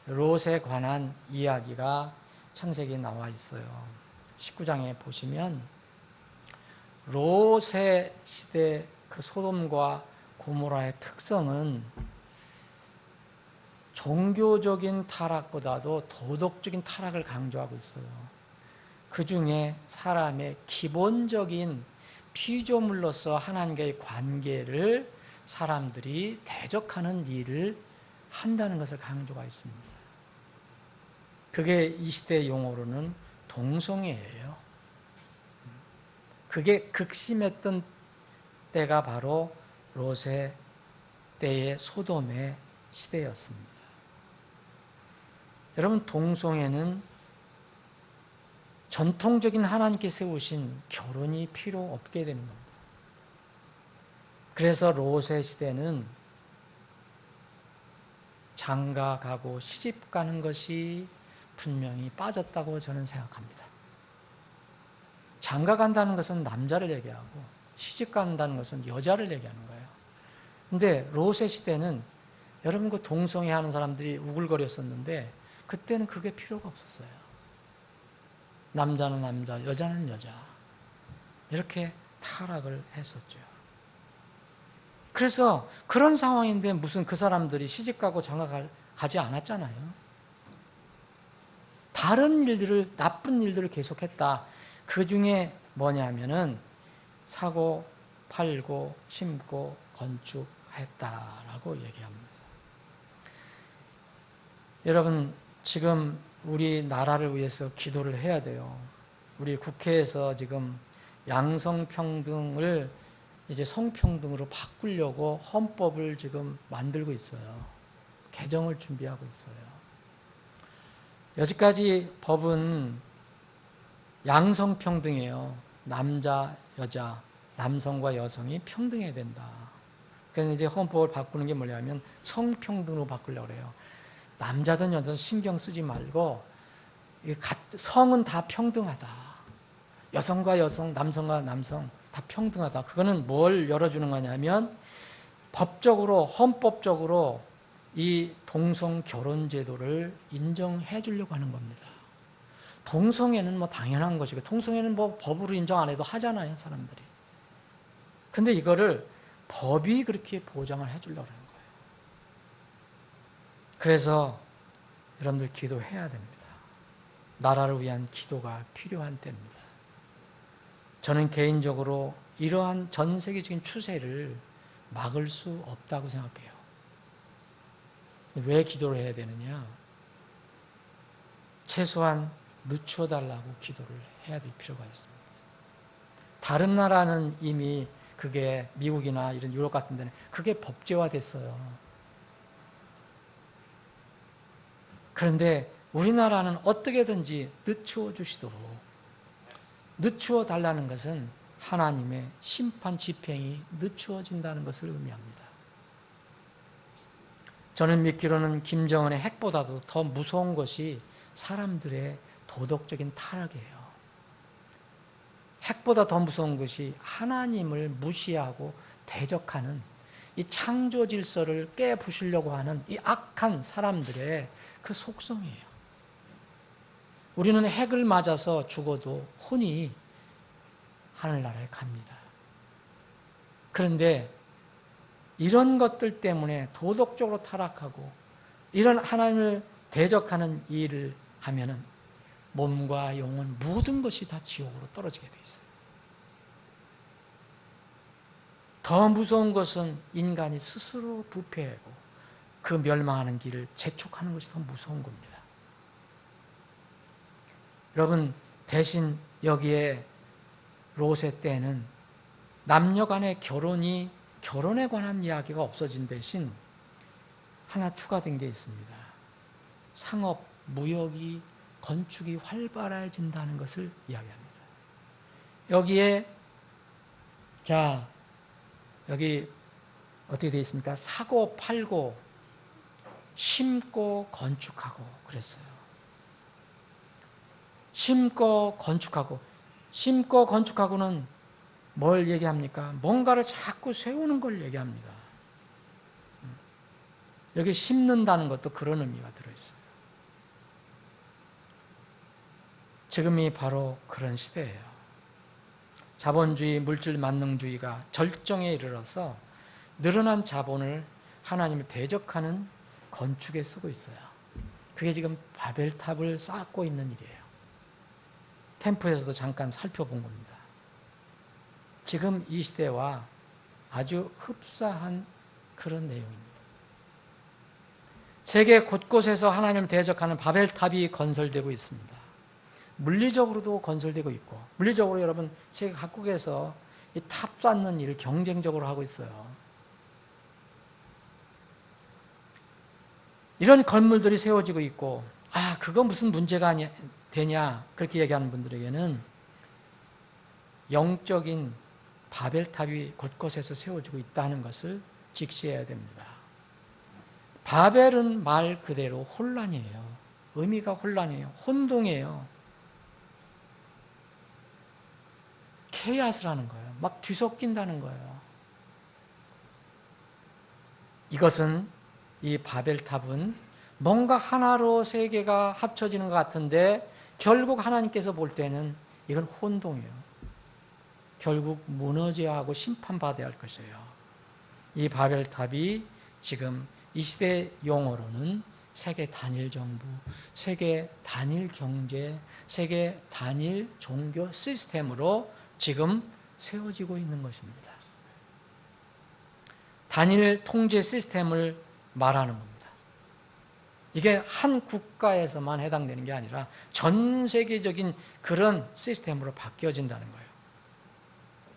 롯에 관한 이야기가 창세기에 나와 있어요. 19장에 보시면 롯의 시대 그 소돔과 고모라의 특성은 종교적인 타락보다도 도덕적인 타락을 강조하고 있어요. 그 중에 사람의 기본적인 피조물로서 하나님과의 관계를 사람들이 대적하는 일을 한다는 것을 강조가 있습니다. 그게 이 시대 용어로는 동성애예요. 그게 극심했던 때가 바로 롯의 때의 소돔의 시대였습니다. 여러분, 동성애는 전통적인 하나님께 세우신 결혼이 필요 없게 되는 겁니다. 그래서 롯의 시대는 장가 가고 시집 가는 것이 분명히 빠졌다고 저는 생각합니다. 장가 간다는 것은 남자를 얘기하고 시집 간다는 것은 여자를 얘기하는 거예요. 근데 롯의 시대는 여러분 그 동성애 하는 사람들이 우글거렸었는데 그때는 그게 필요가 없었어요. 남자는 남자, 여자는 여자. 이렇게 타락을 했었죠. 그래서 그런 상황인데 무슨 그 사람들이 시집가고 장가가지 않았잖아요. 다른 일들을, 나쁜 일들을 계속했다. 그 중에 뭐냐면은 사고, 팔고, 심고, 건축했다라고 얘기합니다. 여러분, 지금 우리나라를 위해서 기도를 해야 돼요. 우리 국회에서 지금 양성평등을 이제 성평등으로 바꾸려고 헌법을 지금 만들고 있어요. 개정을 준비하고 있어요. 여지까지 법은 양성평등이에요. 남자, 여자, 남성과 여성이 평등해야 된다. 그래서 이제 헌법을 바꾸는 게 뭐냐면 성평등으로 바꾸려고 해요. 남자든 여자든 신경 쓰지 말고 성은 다 평등하다. 여성과 여성, 남성과 남성 다 평등하다. 그거는 뭘 열어주는 거냐면 법적으로, 헌법적으로 이 동성 결혼 제도를 인정해 주려고 하는 겁니다. 동성애는 뭐 당연한 것이고 동성애는 뭐 법으로 인정 안 해도 하잖아요, 사람들이. 근데 이거를 법이 그렇게 보장을 해 주려고 하는 거예요. 그래서 여러분들 기도해야 됩니다. 나라를 위한 기도가 필요한 때입니다. 저는 개인적으로 이러한 전 세계적인 추세를 막을 수 없다고 생각해요. 왜 기도를 해야 되느냐? 최소한 늦춰달라고 기도를 해야 될 필요가 있습니다. 다른 나라는 이미 그게 미국이나 이런 유럽 같은 데는 그게 법제화됐어요. 그런데 우리나라는 어떻게든지 늦추어 주시도록, 늦추어 달라는 것은 하나님의 심판 집행이 늦추어진다는 것을 의미합니다. 저는 믿기로는 김정은의 핵보다도 더 무서운 것이 사람들의 도덕적인 타락이에요. 핵보다 더 무서운 것이 하나님을 무시하고 대적하는 이 창조 질서를 깨부수려고 하는 이 악한 사람들의 그 속성이에요. 우리는 핵을 맞아서 죽어도 혼이 하늘나라에 갑니다. 그런데 이런 것들 때문에 도덕적으로 타락하고 이런 하나님을 대적하는 일을 하면은 몸과 영혼 모든 것이 다 지옥으로 떨어지게 돼 있어요. 더 무서운 것은 인간이 스스로 부패하고 그 멸망하는 길을 재촉하는 것이 더 무서운 겁니다. 여러분, 대신 여기에 롯의 때는 남녀 간의 결혼에 관한 이야기가 없어진 대신 하나 추가된 게 있습니다. 상업, 무역이, 건축이 활발해진다는 것을 이야기합니다. 여기에 여기 어떻게 되어 있습니까? 사고, 팔고, 심고, 건축하고 그랬어요. 심고, 건축하고는 뭘 얘기합니까? 뭔가를 자꾸 세우는 걸 얘기합니다. 여기 심는다는 것도 그런 의미가 들어있어요. 지금이 바로 그런 시대예요. 자본주의, 물질 만능주의가 절정에 이르러서 늘어난 자본을 하나님을 대적하는 건축에 쓰고 있어요. 그게 지금 바벨탑을 쌓고 있는 일이에요. 캠프에서도 잠깐 살펴본 겁니다. 지금 이 시대와 아주 흡사한 그런 내용입니다. 세계 곳곳에서 하나님을 대적하는 바벨탑이 건설되고 있습니다. 물리적으로도 건설되고 있고, 물리적으로 여러분 세계 각국에서 이 탑 쌓는 일을 경쟁적으로 하고 있어요. 이런 건물들이 세워지고 있고, 그거 무슨 문제가 되냐 그렇게 얘기하는 분들에게는 영적인 바벨탑이 곳곳에서 세워지고 있다는 것을 직시해야 됩니다. 바벨은 말 그대로 혼란이에요. 의미가 혼란이에요. 혼동이에요. 케이아스를 하는 거예요. 막 뒤섞인다는 거예요. 이 바벨탑은 뭔가 하나로 세계가 합쳐지는 것 같은데 결국 하나님께서 볼 때는 이건 혼동이에요. 결국 무너져야 하고 심판받아야 할 것이에요. 이 바벨탑이 지금 이 시대 용어로는 세계 단일 정부, 세계 단일 경제, 세계 단일 종교 시스템으로 지금 세워지고 있는 것입니다. 단일 통제 시스템을 말하는 겁니다. 이게 한 국가에서만 해당되는 게 아니라 전 세계적인 그런 시스템으로 바뀌어진다는 거예요.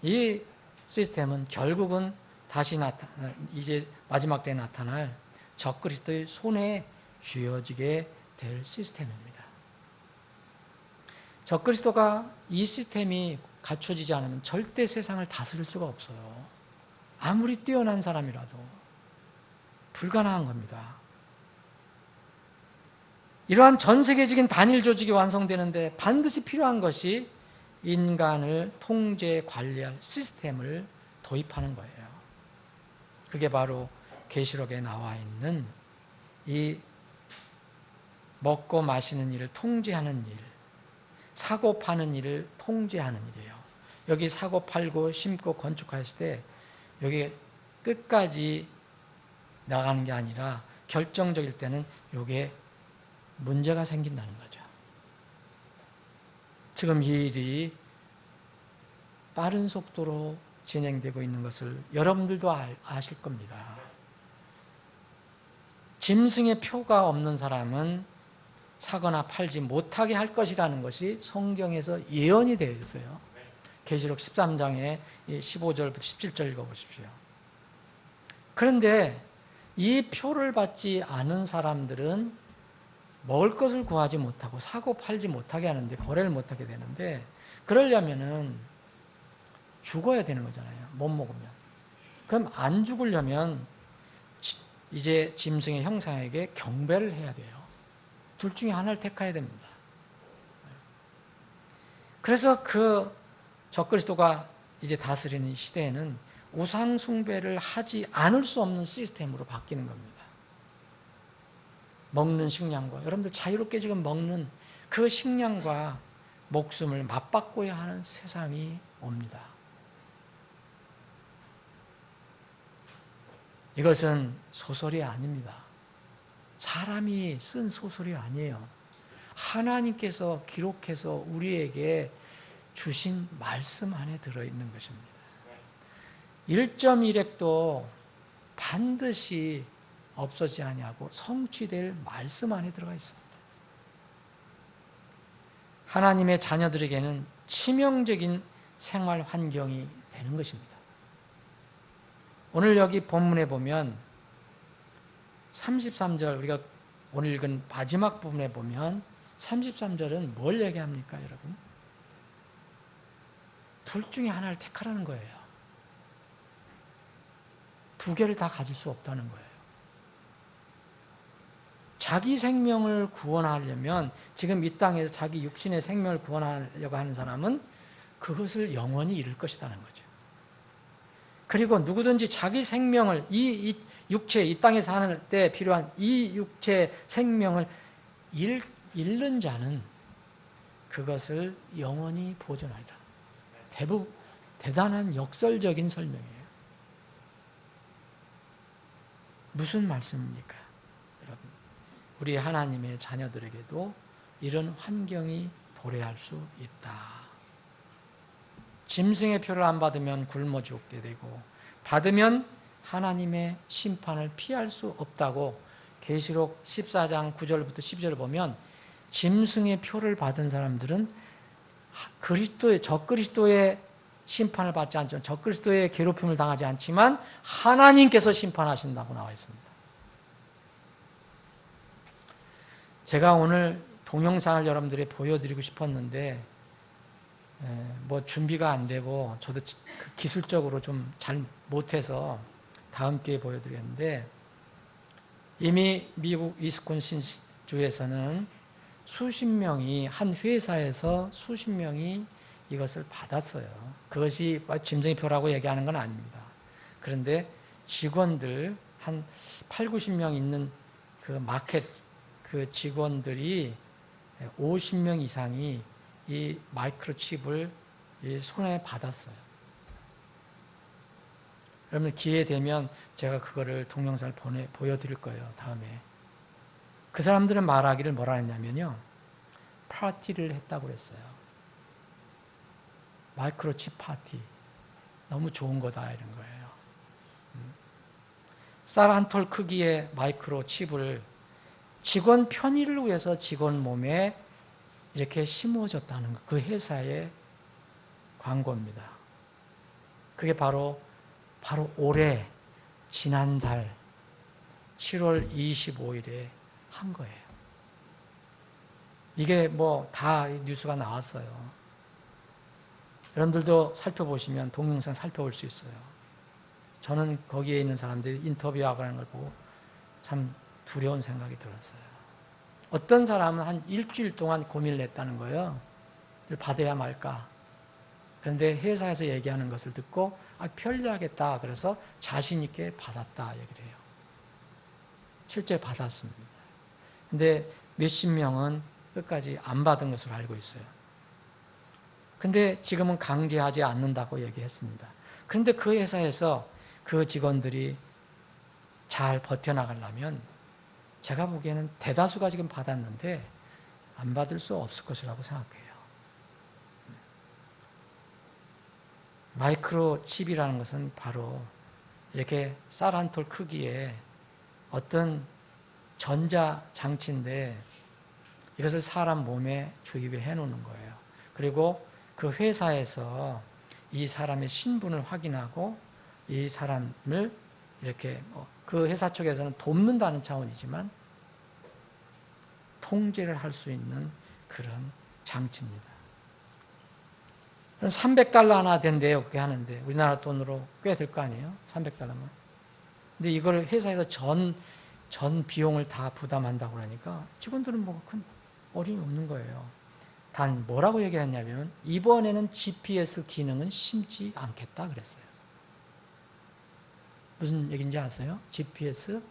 이 시스템은 결국은 다시 이제 마지막 때에 나타날 적그리스도의 손에 쥐어지게 될 시스템입니다. 적그리스도가 이 시스템이 갖춰지지 않으면 절대 세상을 다스릴 수가 없어요. 아무리 뛰어난 사람이라도 불가능한 겁니다. 이러한 전 세계적인 단일 조직이 완성되는데 반드시 필요한 것이 인간을 통제 관리할 시스템을 도입하는 거예요. 그게 바로 계시록에 나와 있는 이 먹고 마시는 일을 통제하는 일, 사고 파는 일을 통제하는 일이에요. 여기 사고 팔고 심고 건축하실 때 여기 끝까지 나가는 게 아니라 결정적일 때는 이게 문제가 생긴다는 거죠. 지금 이 일이 빠른 속도로 진행되고 있는 것을 여러분들도 아실 겁니다. 짐승의 표가 없는 사람은 사거나 팔지 못하게 할 것이라는 것이 성경에서 예언이 되어 있어요. 계시록 13장에 15절부터 17절 읽어보십시오. 그런데 이 표를 받지 않은 사람들은 먹을 것을 구하지 못하고 사고 팔지 못하게 하는데, 거래를 못하게 되는데, 그러려면은 죽어야 되는 거잖아요. 못 먹으면. 그럼 안 죽으려면 이제 짐승의 형상에게 경배를 해야 돼요. 둘 중에 하나를 택해야 됩니다. 그래서 그 적그리스도가 이제 다스리는 시대에는 우상 숭배를 하지 않을 수 없는 시스템으로 바뀌는 겁니다. 먹는 식량과, 여러분들 자유롭게 지금 먹는 그 식량과 목숨을 맞바꿔야 하는 세상이 옵니다. 이것은 소설이 아닙니다. 사람이 쓴 소설이 아니에요. 하나님께서 기록해서 우리에게 주신 말씀 안에 들어있는 것입니다. 1.1핵도 반드시 없어지지 아니하고 성취될 말씀 안에 들어가 있습니다. 하나님의 자녀들에게는 치명적인 생활 환경이 되는 것입니다. 오늘 여기 본문에 보면 33절, 우리가 오늘 읽은 마지막 부분에 보면 33절은 뭘 얘기합니까, 여러분? 둘 중에 하나를 택하라는 거예요. 두 개를 다 가질 수 없다는 거예요. 자기 생명을 구원하려면, 지금 이 땅에서 자기 육신의 생명을 구원하려고 하는 사람은 그것을 영원히 잃을 것이라는 거죠. 그리고 누구든지 자기 생명을, 이 육체, 이 땅에 사는 때 필요한 이 육체 생명을 잃는 자는 그것을 영원히 보존하리라. 대단한 역설적인 설명이에요. 무슨 말씀입니까? 여러분, 우리 하나님의 자녀들에게도 이런 환경이 도래할 수 있다. 짐승의 표를 안 받으면 굶어 죽게 되고, 받으면 하나님의 심판을 피할 수 없다고 계시록 14장 9절부터 12절을 보면, 짐승의 표를 받은 사람들은 적그리스도의 심판을 받지 않지만, 적그리스도의 괴롭힘을 당하지 않지만 하나님께서 심판하신다고 나와 있습니다. 제가 오늘 동영상을 여러분들에게 보여드리고 싶었는데 뭐 준비가 안 되고 저도 기술적으로 좀 잘 못해서 다음 기회에 보여드리겠는데, 이미 미국 위스콘신 주에서는 수십 명이, 한 회사에서 수십 명이 이것을 받았어요. 그것이 짐승의 표라고 얘기하는 건 아닙니다. 그런데 직원들 한 8, 90명 있는 그 마켓 그 직원들이 50명 이상이 이 마이크로칩을 이 손에 받았어요. 여러분 기회 되면 제가 그거를 동영상을 보여드릴 거예요. 다음에. 그 사람들은 말하기를 뭐라 했냐면요, 파티를 했다고 그랬어요. 마이크로칩 파티. 너무 좋은 거다 이런 거예요. 쌀 한 톨 크기의 마이크로칩을 직원 편의를 위해서 직원 몸에 이렇게 심어줬다는 거, 그 회사의 광고입니다. 그게 바로 올해 지난달 7월 25일에 한 거예요. 이게 뭐 다 뉴스가 나왔어요. 여러분들도 살펴보시면 동영상 살펴볼 수 있어요. 저는 거기에 있는 사람들이 인터뷰하고 하는 걸 보고 참 두려운 생각이 들었어요. 어떤 사람은 한 일주일 동안 고민을 했다는 거예요. 받아야 말까. 그런데 회사에서 얘기하는 것을 듣고 편리하겠다. 그래서 자신 있게 받았다 얘기를 해요. 실제 받았습니다. 근데 몇십 명은 끝까지 안 받은 것으로 알고 있어요. 근데 지금은 강제하지 않는다고 얘기했습니다. 그런데 그 회사에서 그 직원들이 잘 버텨나가려면 제가 보기에는 대다수가 지금 받았는데 안 받을 수 없을 것이라고 생각해요. 마이크로칩이라는 것은 바로 이렇게 쌀 한 톨 크기의 어떤 전자장치인데 이것을 사람 몸에 주입해 놓는 거예요. 그리고 그 회사에서 이 사람의 신분을 확인하고 이 사람을 이렇게 그 회사 쪽에서는 돕는다는 차원이지만 통제를 할 수 있는 그런 장치입니다. 그럼 300달러 하나 된대요. 그게 하는데 우리나라 돈으로 꽤 될 거 아니에요? 300달러면. 근데 이걸 회사에서 전 비용을 다 부담한다고 그러니까 직원들은 뭐 큰 어려움이 없는 거예요. 단 뭐라고 얘기를 했냐면 이번에는 GPS 기능은 심지 않겠다 그랬어요. 무슨 얘기인지 아세요? GPS?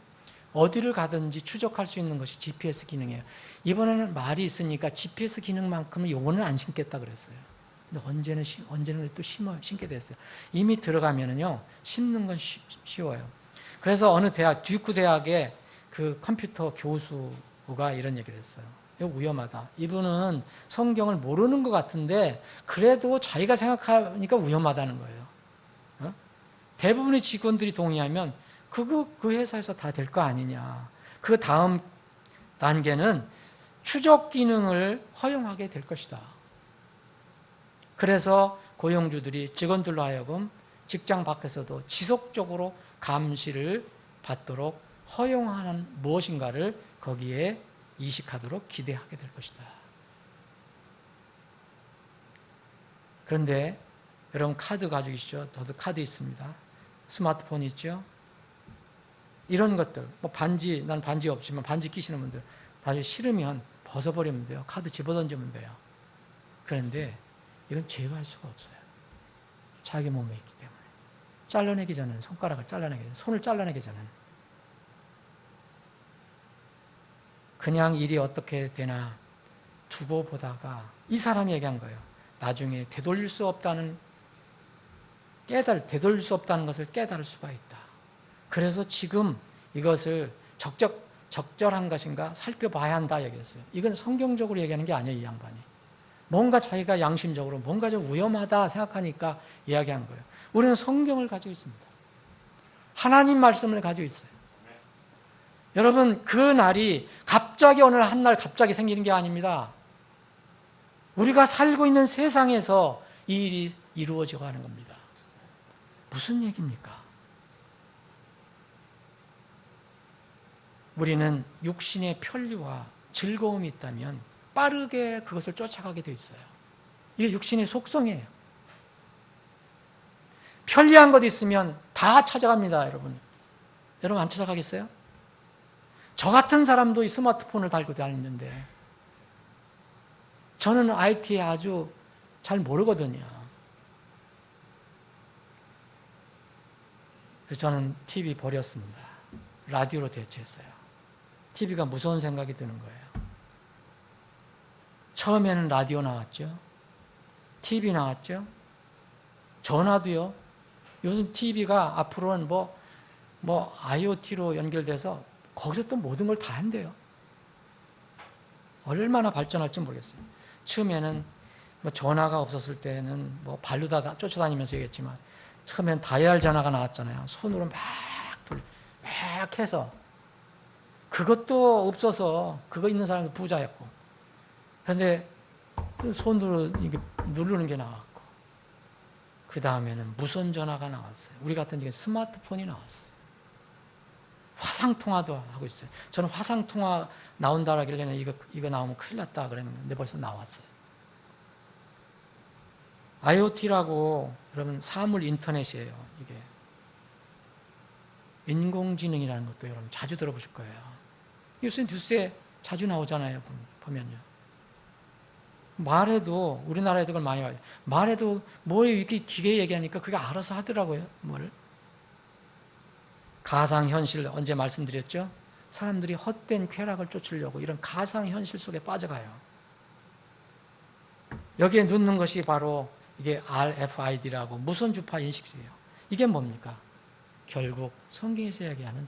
어디를 가든지 추적할 수 있는 것이 GPS 기능이에요. 이번에는 말이 있으니까 GPS 기능만큼은 이번에는 안 심겠다 그랬어요. 근데 언제는 또 심게 됐어요. 이미 들어가면은요, 심는 건 쉬워요. 그래서 어느 듀크 대학의 그 컴퓨터 교수가 이런 얘기를 했어요. 이거 위험하다. 이분은 성경을 모르는 것 같은데 그래도 자기가 생각하니까 위험하다는 거예요. 대부분의 직원들이 동의하면 그 회사에서 다 될 거 아니냐. 그 다음 단계는 추적 기능을 허용하게 될 것이다. 그래서 고용주들이 직원들로 하여금 직장 밖에서도 지속적으로 감시를 받도록 허용하는 무엇인가를 거기에 이식하도록 기대하게 될 것이다. 그런데 여러분 카드 가지고 계시죠? 저도 카드 있습니다. 스마트폰 있죠? 이런 것들, 뭐 반지, 난 반지 없지만 반지 끼시는 분들 다시 싫으면 벗어버리면 돼요. 카드 집어던지면 돼요. 그런데 이건 제거할 수가 없어요. 자기 몸에 있기 때문에. 잘라내기 전에는, 손가락을 잘라내기 전에, 손을 잘라내기 전에는. 그냥 일이 어떻게 되나 두고 보다가 이 사람이 얘기한 거예요. 나중에 되돌릴 수 없다는 되돌릴 수 없다는 것을 깨달을 수가 있다. 그래서 지금 이것을 적절한 것인가 살펴봐야 한다 얘기했어요. 이건 성경적으로 얘기하는 게 아니에요, 이 양반이. 뭔가 자기가 양심적으로 뭔가 좀 위험하다 생각하니까 이야기한 거예요. 우리는 성경을 가지고 있습니다. 하나님 말씀을 가지고 있어요. 여러분, 그 날이 갑자기 어느 한날 갑자기 생기는 게 아닙니다. 우리가 살고 있는 세상에서 이 일이 이루어져 가는 겁니다. 무슨 얘기입니까? 우리는 육신의 편리와 즐거움이 있다면 빠르게 그것을 쫓아가게 돼 있어요. 이게 육신의 속성이에요. 편리한 것 있으면 다 찾아갑니다, 여러분. 여러분 안 찾아가겠어요? 저 같은 사람도 이 스마트폰을 달고 다니는데 저는 IT에 아주 잘 모르거든요. 그래서 저는 TV 버렸습니다. 라디오로 대체했어요. TV가 무서운 생각이 드는 거예요. 처음에는 라디오 나왔죠. TV 나왔죠. 전화도요. 요즘 TV가 앞으로는 뭐 IoT로 연결돼서 거기서 또 모든 걸 다 한대요. 얼마나 발전할지 모르겠어요. 처음에는 뭐 전화가 없었을 때는 뭐 발로 다 쫓아다니면서 얘기했지만 처음엔 다이얼 전화가 나왔잖아요. 손으로 막 해서 그것도 없어서 그거 있는 사람도 부자였고 그런데 손으로 이게 누르는 게 나왔고 그 다음에는 무선 전화가 나왔어요. 우리 같은 경우에 스마트폰이 나왔어요. 화상통화도 하고 있어요. 저는 화상통화 나온다 하길래 이거 나오면 큰일 났다 그랬는데 벌써 나왔어요. IoT라고 여러분 사물 인터넷이에요. 이게 인공지능이라는 것도 여러분 자주 들어보실 거예요. 요새 뉴스에 자주 나오잖아요. 보면요. 말해도 우리나라에 그걸 많이 봐요. 말해도 뭐 이렇게 기계 얘기하니까 그게 알아서 하더라고요. 뭘. 가상현실 언제 말씀드렸죠? 사람들이 헛된 쾌락을 쫓으려고 이런 가상현실 속에 빠져가요. 여기에 넣는 것이 바로 이게 RFID라고 무선주파 인식이에요. 이게 뭡니까? 결국 성경에서 이야기하는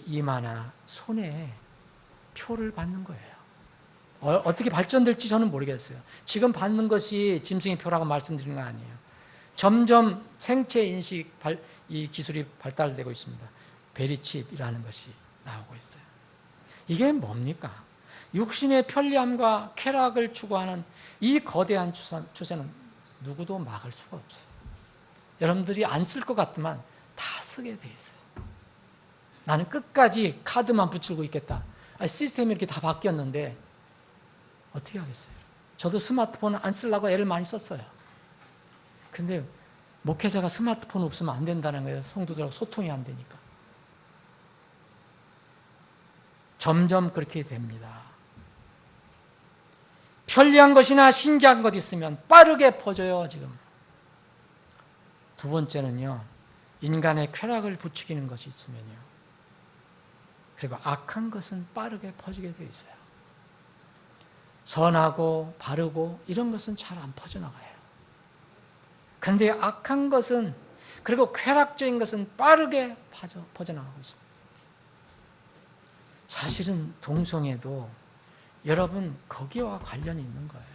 이마나 손에 표를 받는 거예요. 어떻게 발전될지 저는 모르겠어요. 지금 받는 것이 짐승의 표라고 말씀드리는 거 아니에요. 점점 생체 인식 이 기술이 발달되고 있습니다. 베리칩이라는 것이 나오고 있어요. 이게 뭡니까? 육신의 편리함과 쾌락을 추구하는 이 거대한 추세는 누구도 막을 수가 없어요. 여러분들이 안 쓸 것 같지만 다 쓰게 돼 있어요. 나는 끝까지 카드만 붙이고 있겠다. 시스템이 이렇게 다 바뀌었는데 어떻게 하겠어요? 저도 스마트폰을 안 쓰려고 애를 많이 썼어요. 근데 목회자가 스마트폰 없으면 안 된다는 거예요. 성도들하고 소통이 안 되니까. 점점 그렇게 됩니다. 편리한 것이나 신기한 것 있으면 빠르게 퍼져요, 지금. 두 번째는요, 인간의 쾌락을 부추기는 것이 있으면요. 그리고 악한 것은 빠르게 퍼지게 되어 있어요. 선하고 바르고 이런 것은 잘 안 퍼져나가요. 그런데 악한 것은 그리고 쾌락적인 것은 빠르게 퍼져나가고 있습니다. 사실은 동성애도 여러분 거기와 관련이 있는 거예요.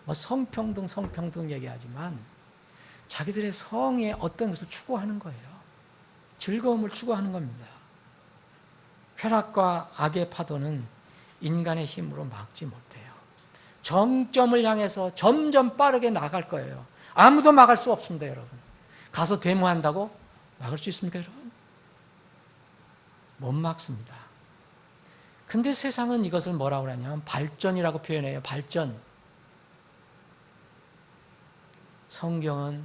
뭐 성평등 얘기하지만 자기들의 성의 어떤 것을 추구하는 거예요. 즐거움을 추구하는 겁니다. 쾌락과 악의 파도는 인간의 힘으로 막지 못해요. 정점을 향해서 점점 빠르게 나갈 거예요. 아무도 막을 수 없습니다, 여러분. 가서 데모한다고 막을 수 있습니까, 여러분? 못 막습니다. 근데 세상은 이것을 뭐라고 하냐면 발전이라고 표현해요. 발전. 성경은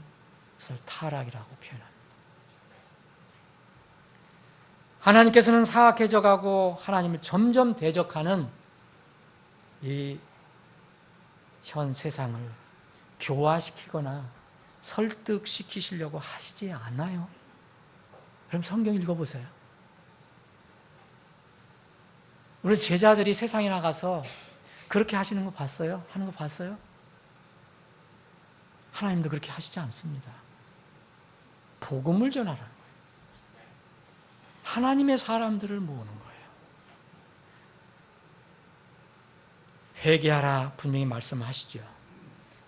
그것을 타락이라고 표현합니다. 하나님께서는 사악해져 가고 하나님을 점점 대적하는 이 현 세상을 교화시키거나 설득시키시려고 하시지 않아요. 그럼 성경 읽어보세요. 우리 제자들이 세상에 나가서 그렇게 하시는 거 봤어요? 하는 거 봤어요? 하나님도 그렇게 하시지 않습니다. 복음을 전하라는 거예요. 하나님의 사람들을 모으는 거예요. 회개하라 분명히 말씀하시죠.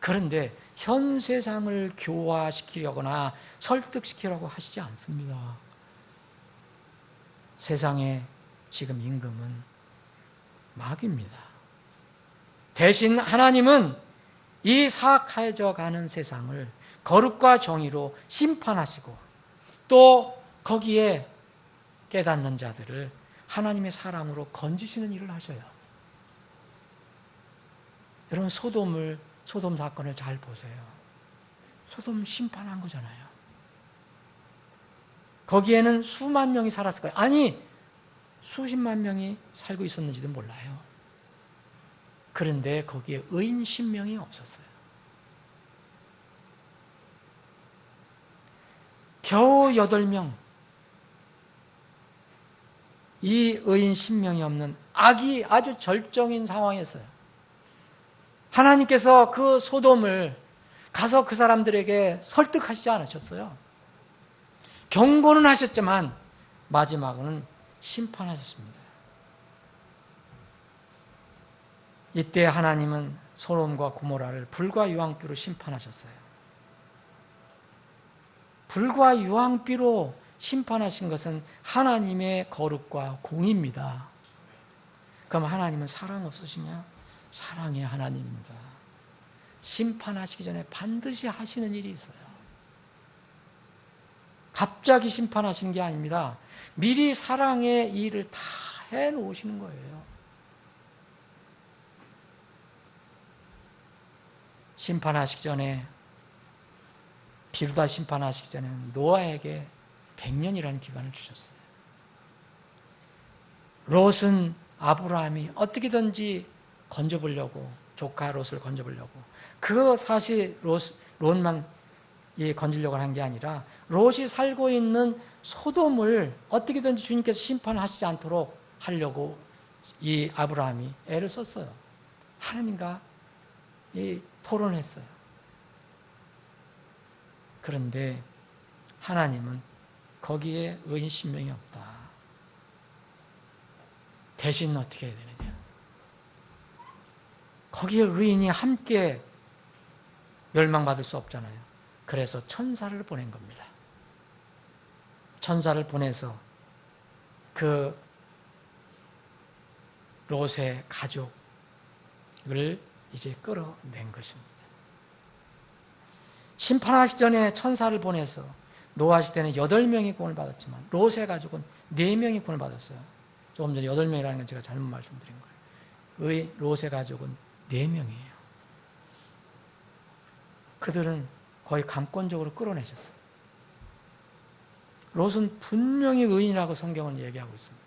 그런데 현 세상을 교화시키려거나 설득시키려고 하시지 않습니다. 세상의 지금 임금은 마귀입니다. 대신 하나님은 이 사악해져 가는 세상을 거룩과 정의로 심판하시고 또 거기에 깨닫는 자들을 하나님의 사랑으로 건지시는 일을 하셔요. 여러분 소돔 사건을 잘 보세요. 소돔 심판한 거잖아요. 거기에는 수만 명이 살았을 거예요. 아니 수십만 명이 살고 있었는지도 몰라요. 그런데 거기에 의인 10명이 없었어요. 겨우 8명. 이 의인 10명이 없는 악이 아주 절정인 상황이었어요. 하나님께서 그 소돔을 가서 그 사람들에게 설득하시지 않으셨어요. 경고는 하셨지만 마지막은 심판하셨습니다. 이때 하나님은 소돔과 고모라를 불과 유황비로 심판하셨어요. 불과 유황비로 심판하신 것은 하나님의 거룩과 공의입니다. 그럼 하나님은 사랑 없으시냐? 사랑의 하나님입니다. 심판하시기 전에 반드시 하시는 일이 있어요. 갑자기 심판하시는 게 아닙니다. 미리 사랑의 일을 다 해놓으시는 거예요. 심판하시기 전에, 비루다 심판하시기 전에 노아에게 100년이라는 기간을 주셨어요. 롯은 아브라함이 어떻게든지 건져보려고, 조카 롯을 건져보려고, 그 사실 롯만 건지려고 한 게 아니라 롯이 살고 있는 소돔을 어떻게든지 주님께서 심판하시지 않도록 하려고 이 아브라함이 애를 썼어요. 하나님과 토론을 했어요. 그런데 하나님은 거기에 의인 10명이 없다. 대신 어떻게 해야 되느냐? 거기에 의인이 함께 멸망받을 수 없잖아요. 그래서 천사를 보낸 겁니다. 천사를 보내서 그 롯의 가족을 이제 끌어낸 것입니다. 심판하기 전에 천사를 보내서 노아 시대는 8명이 구원을 받았지만 롯의 가족은 4명이 구원을 받았어요. 조금 전에 8명이라는 건 제가 잘못 말씀드린 거예요. 롯의 가족은 4명이에요. 그들은 거의 감권적으로 끌어내셨어요. 롯은 분명히 의인이라고 성경은 얘기하고 있습니다.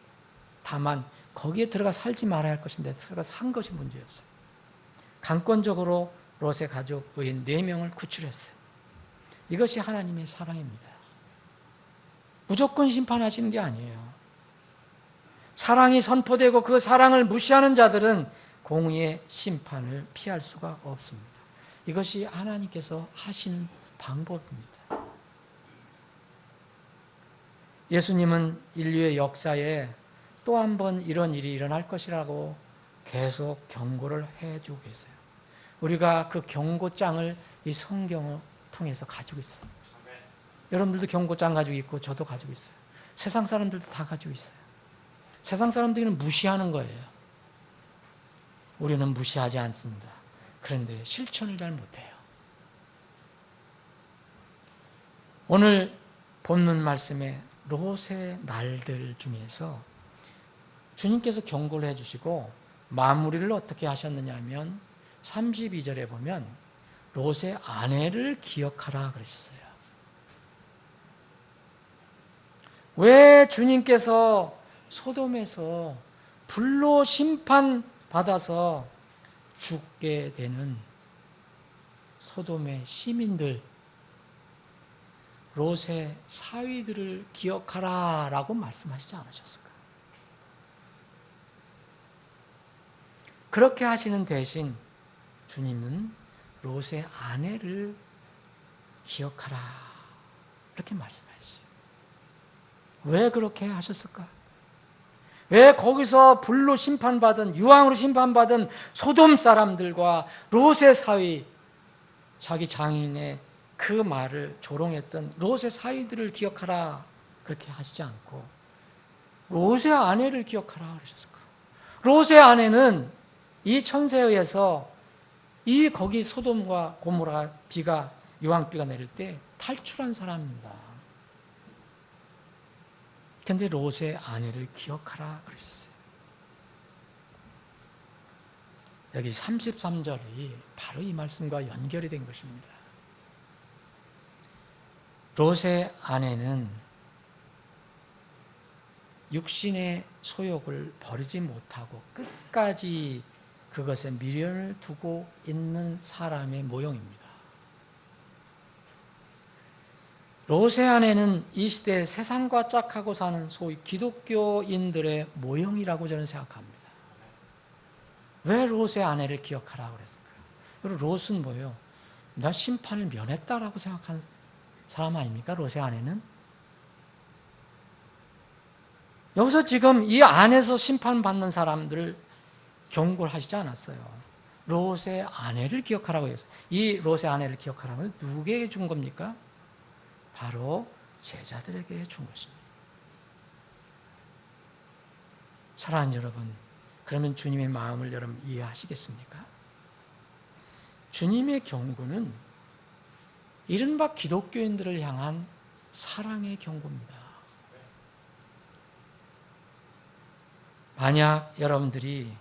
다만 거기에 들어가 살지 말아야 할 것인데 들어가 산 것이 문제였어요. 감권적으로 롯의 가족 의인 4명을 구출했어요. 이것이 하나님의 사랑입니다. 무조건 심판하시는 게 아니에요. 사랑이 선포되고 그 사랑을 무시하는 자들은 공의의 심판을 피할 수가 없습니다. 이것이 하나님께서 하시는 방법입니다. 예수님은 인류의 역사에 또 한 번 이런 일이 일어날 것이라고 계속 경고를 해주고 계세요. 우리가 그 경고장을 이 성경을 통해서 가지고 있어요. 여러분들도 경고장 가지고 있고 저도 가지고 있어요. 세상 사람들도 다 가지고 있어요. 세상 사람들은 무시하는 거예요. 우리는 무시하지 않습니다. 그런데 실천을 잘 못해요. 오늘 본문 말씀에 롯의 날들 중에서 주님께서 경고를 해주시고 마무리를 어떻게 하셨느냐 하면 32절에 보면 롯의 아내를 기억하라 그러셨어요. 왜 주님께서 소돔에서 불로 심판받아서 죽게 되는 소돔의 시민들, 롯의 사위들을 기억하라 라고 말씀하시지 않으셨을까? 그렇게 하시는 대신 주님은 롯의 아내를 기억하라. 이렇게 말씀하셨어요. 왜 그렇게 하셨을까? 왜 거기서 불로 심판받은, 유황으로 심판받은 소돔 사람들과 롯의 사위, 자기 장인의 그 말을 조롱했던 롯의 사위들을 기억하라 그렇게 하시지 않고 롯의 아내를 기억하라 그러셨을까? 롯의 아내는 이 천사에 의해서 이 거기 소돔과 고모라 비가, 유황비가 내릴 때 탈출한 사람입니다. 근데 롯의 아내를 기억하라 그러셨어요. 여기 33절이 바로 이 말씀과 연결이 된 것입니다. 롯의 아내는 육신의 소욕을 버리지 못하고 끝까지 그것에 미련을 두고 있는 사람의 모형입니다. 롯의 아내는 이 시대에 세상과 짝하고 사는 소위 기독교인들의 모형이라고 저는 생각합니다. 왜 롯의 아내를 기억하라고 그랬을까요? 그리고 롯은 뭐예요? 나 심판을 면했다라고 생각한 사람 아닙니까? 롯의 아내는? 여기서 지금 이 안에서 심판받는 사람들을 경고를 하시지 않았어요. 롯의 아내를 기억하라고 했어요. 이 롯의 아내를 기억하라고 누구에게 준 겁니까? 바로 제자들에게 준 것입니다. 사랑하는 여러분, 그러면 주님의 마음을 여러분 이해하시겠습니까? 주님의 경고는 이른바 기독교인들을 향한 사랑의 경고입니다. 만약 여러분들이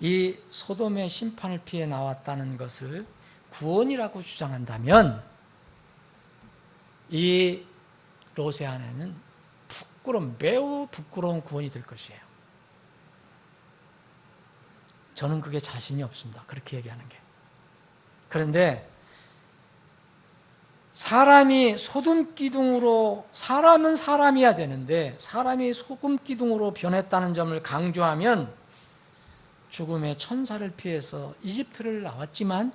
이 소돔의 심판을 피해 나왔다는 것을 구원이라고 주장한다면 이 롯의 아내는 매우 부끄러운 구원이 될 것이에요. 저는 그게 자신이 없습니다. 그렇게 얘기하는 게. 그런데 사람이 소금 기둥으로, 사람은 사람이어야 되는데 사람이 소금 기둥으로 변했다는 점을 강조하면 죽음의 천사를 피해서 이집트를 나왔지만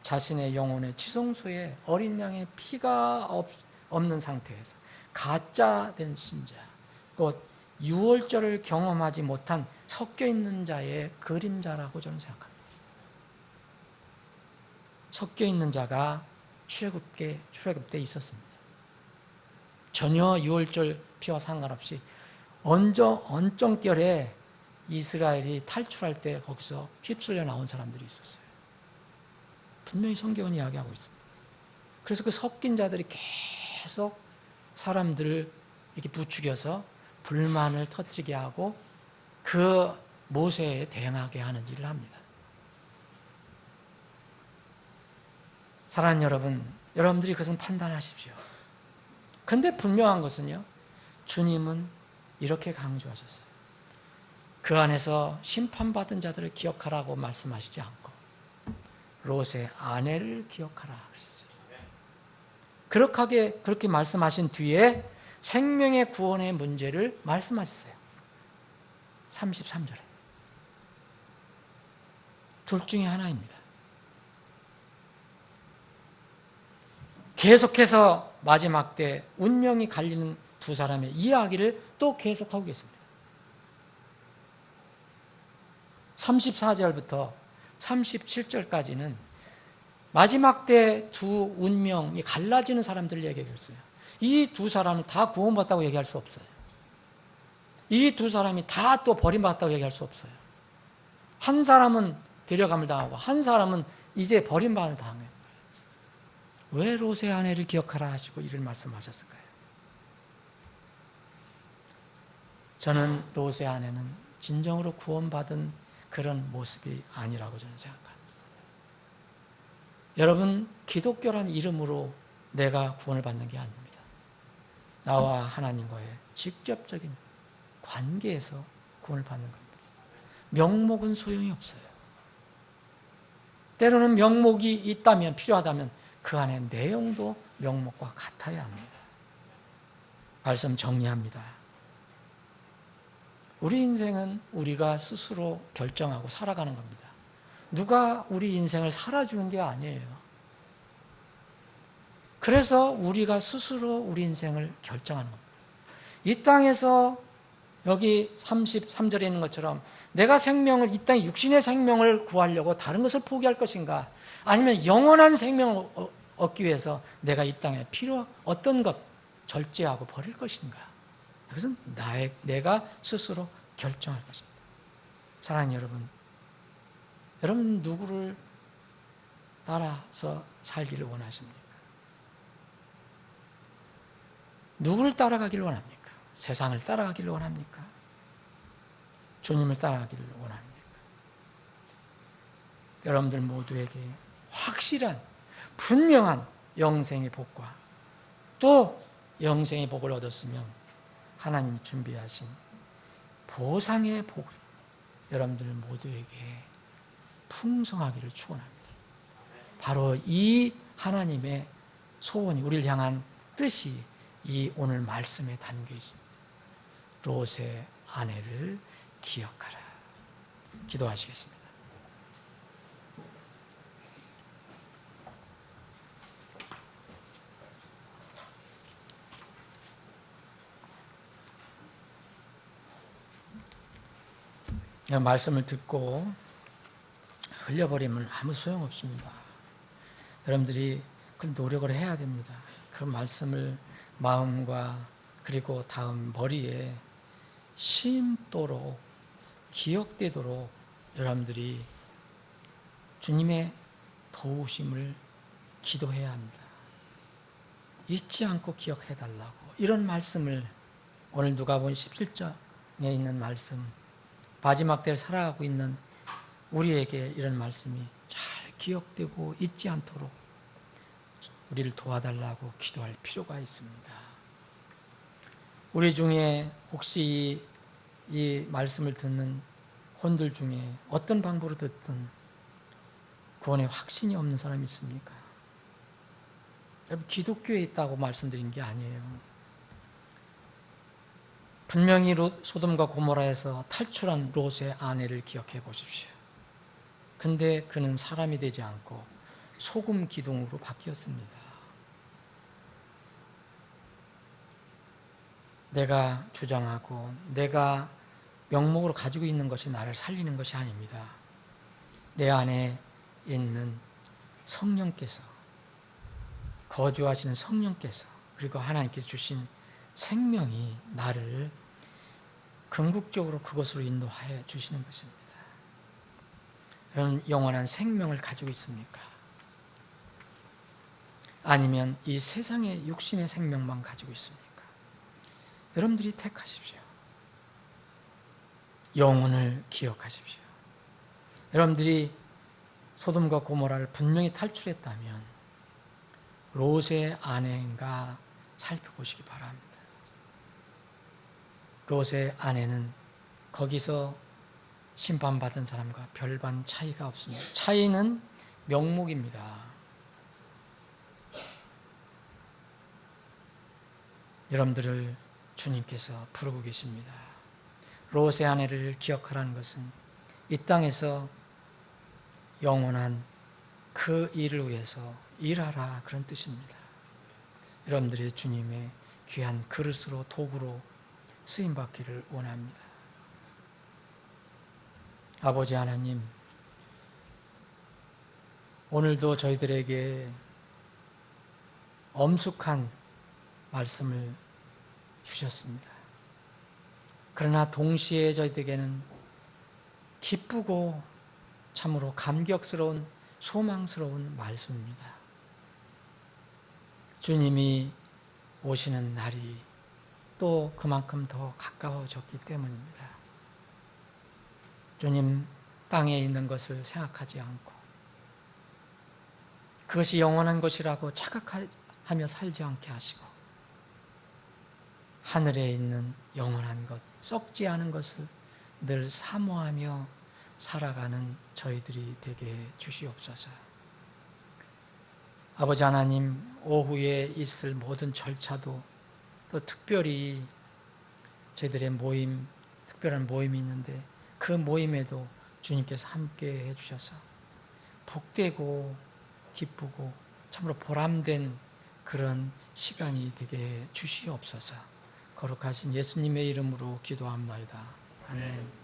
자신의 영혼의 지성소에 어린 양의 피가 없는 상태에서 가짜된 신자, 곧 유월절을 경험하지 못한 섞여 있는 자의 그림자라고 저는 생각합니다. 섞여 있는 자가 출애굽 때 있었습니다. 전혀 유월절 피와 상관없이 언정결에 이스라엘이 탈출할 때 거기서 휩쓸려 나온 사람들이 있었어요. 분명히 성경은 이야기하고 있습니다. 그래서 그 섞인 자들이 계속 사람들을 이렇게 부추겨서 불만을 터뜨리게 하고 그 모세에 대응하게 하는 일을 합니다. 사랑하는 여러분, 여러분들이 그것은 판단하십시오. 근데 분명한 것은요, 주님은 이렇게 강조하셨어요. 그 안에서 심판받은 자들을 기억하라고 말씀하시지 않고 롯의 아내를 기억하라 그러셨어요. 그렇게 말씀하신 뒤에 생명의 구원의 문제를 말씀하셨어요. 33절에. 둘 중에 하나입니다. 계속해서 마지막 때 운명이 갈리는 두 사람의 이야기를 또 계속하고 계십니다. 34절부터 37절까지는 마지막 때 두 운명이 갈라지는 사람들을 얘기하고 있어요. 이 두 사람은 다 구원받았다고 얘기할 수 없어요. 이 두 사람이 다 또 버림받았다고 얘기할 수 없어요. 한 사람은 데려감을 당하고 한 사람은 이제 버림받음을 당해요. 왜 롯의 아내를 기억하라 하시고 이를 말씀하셨을까요? 저는 롯의 아내는 진정으로 구원받은 그런 모습이 아니라고 저는 생각합니다. 여러분, 기독교란 이름으로 내가 구원을 받는 게 아닙니다. 나와 하나님과의 직접적인 관계에서 구원을 받는 겁니다. 명목은 소용이 없어요. 때로는 명목이 있다면, 필요하다면 그 안에 내용도 명목과 같아야 합니다. 말씀 정리합니다. 우리 인생은 우리가 스스로 결정하고 살아가는 겁니다. 누가 우리 인생을 살아주는 게 아니에요. 그래서 우리가 스스로 우리 인생을 결정하는 겁니다. 이 땅에서 여기 33절에 있는 것처럼 내가 생명을, 이 땅에 육신의 생명을 구하려고 다른 것을 포기할 것인가, 아니면 영원한 생명을 얻기 위해서 내가 이 땅에 어떤 것 절제하고 버릴 것인가. 그것은 내가 스스로 결정할 것입니다. 사랑하는 여러분, 여러분 누구를 따라서 살기를 원하십니까? 누구를 따라가기를 원합니까? 세상을 따라가기를 원합니까? 주님을 따라가기를 원합니까? 여러분들 모두에게 확실한 분명한 영생의 복과 또 영생의 복을 얻었으면 하나님이 준비하신 보상의 복을 여러분들 모두에게 풍성하기를 축원합니다. 바로 이 하나님의 소원이, 우리를 향한 뜻이 이 오늘 말씀에 담겨 있습니다. 롯의 아내를 기억하라. 기도하시겠습니다. 말씀을 듣고 흘려버리면 아무 소용없습니다. 여러분들이 그 노력을 해야 됩니다. 그 말씀을 마음과 그리고 다음 머리에 심도록 기억되도록 여러분들이 주님의 도우심을 기도해야 합니다. 잊지 않고 기억해달라고, 이런 말씀을 오늘 누가복음 17장에 있는 말씀, 마지막 때를 살아가고 있는 우리에게 이런 말씀이 잘 기억되고 잊지 않도록 우리를 도와달라고 기도할 필요가 있습니다. 우리 중에 혹시 이 말씀을 듣는 혼들 중에 어떤 방법으로 듣든 구원의 확신이 없는 사람이 있습니까? 여러분, 기독교에 있다고 말씀드린 게 아니에요. 분명히 소돔과 고모라에서 탈출한 롯의 아내를 기억해 보십시오. 근데 그는 사람이 되지 않고 소금 기둥으로 바뀌었습니다. 내가 주장하고 내가 명목으로 가지고 있는 것이 나를 살리는 것이 아닙니다. 내 안에 있는 성령께서, 거주하시는 성령께서, 그리고 하나님께서 주신 생명이 나를 궁극적으로 그것으로 인도하여 주시는 것입니다. 그런 영원한 생명을 가지고 있습니까? 아니면 이 세상의 육신의 생명만 가지고 있습니까? 여러분들이 택하십시오. 영혼을 기억하십시오. 여러분들이 소돔과 고모라를 분명히 탈출했다면 롯의 아내인가 살펴보시기 바랍니다. 롯의 아내는 거기서 심판받은 사람과 별반 차이가 없습니다. 차이는 명목입니다. 여러분들을 주님께서 부르고 계십니다. 롯의 아내를 기억하라는 것은 이 땅에서 영원한 그 일을 위해서 일하라, 그런 뜻입니다. 여러분들이 주님의 귀한 그릇으로, 도구로 쓰임받기를 원합니다. 아버지 하나님, 오늘도 저희들에게 엄숙한 말씀을 주셨습니다. 그러나 동시에 저희들에게는 기쁘고 참으로 감격스러운, 소망스러운 말씀입니다. 주님이 오시는 날이 또 그만큼 더 가까워졌기 때문입니다. 주님, 땅에 있는 것을 생각하지 않고 그것이 영원한 것이라고 착각하며 살지 않게 하시고 하늘에 있는 영원한 것, 썩지 않은 것을 늘 사모하며 살아가는 저희들이 되게 주시옵소서. 아버지 하나님, 오후에 있을 모든 절차도 또 특별히 저희들의 모임, 특별한 모임이 있는데 그 모임에도 주님께서 함께 해주셔서 복되고 기쁘고 참으로 보람된 그런 시간이 되게 주시옵소서. 거룩하신 예수님의 이름으로 기도합나이다. 아멘.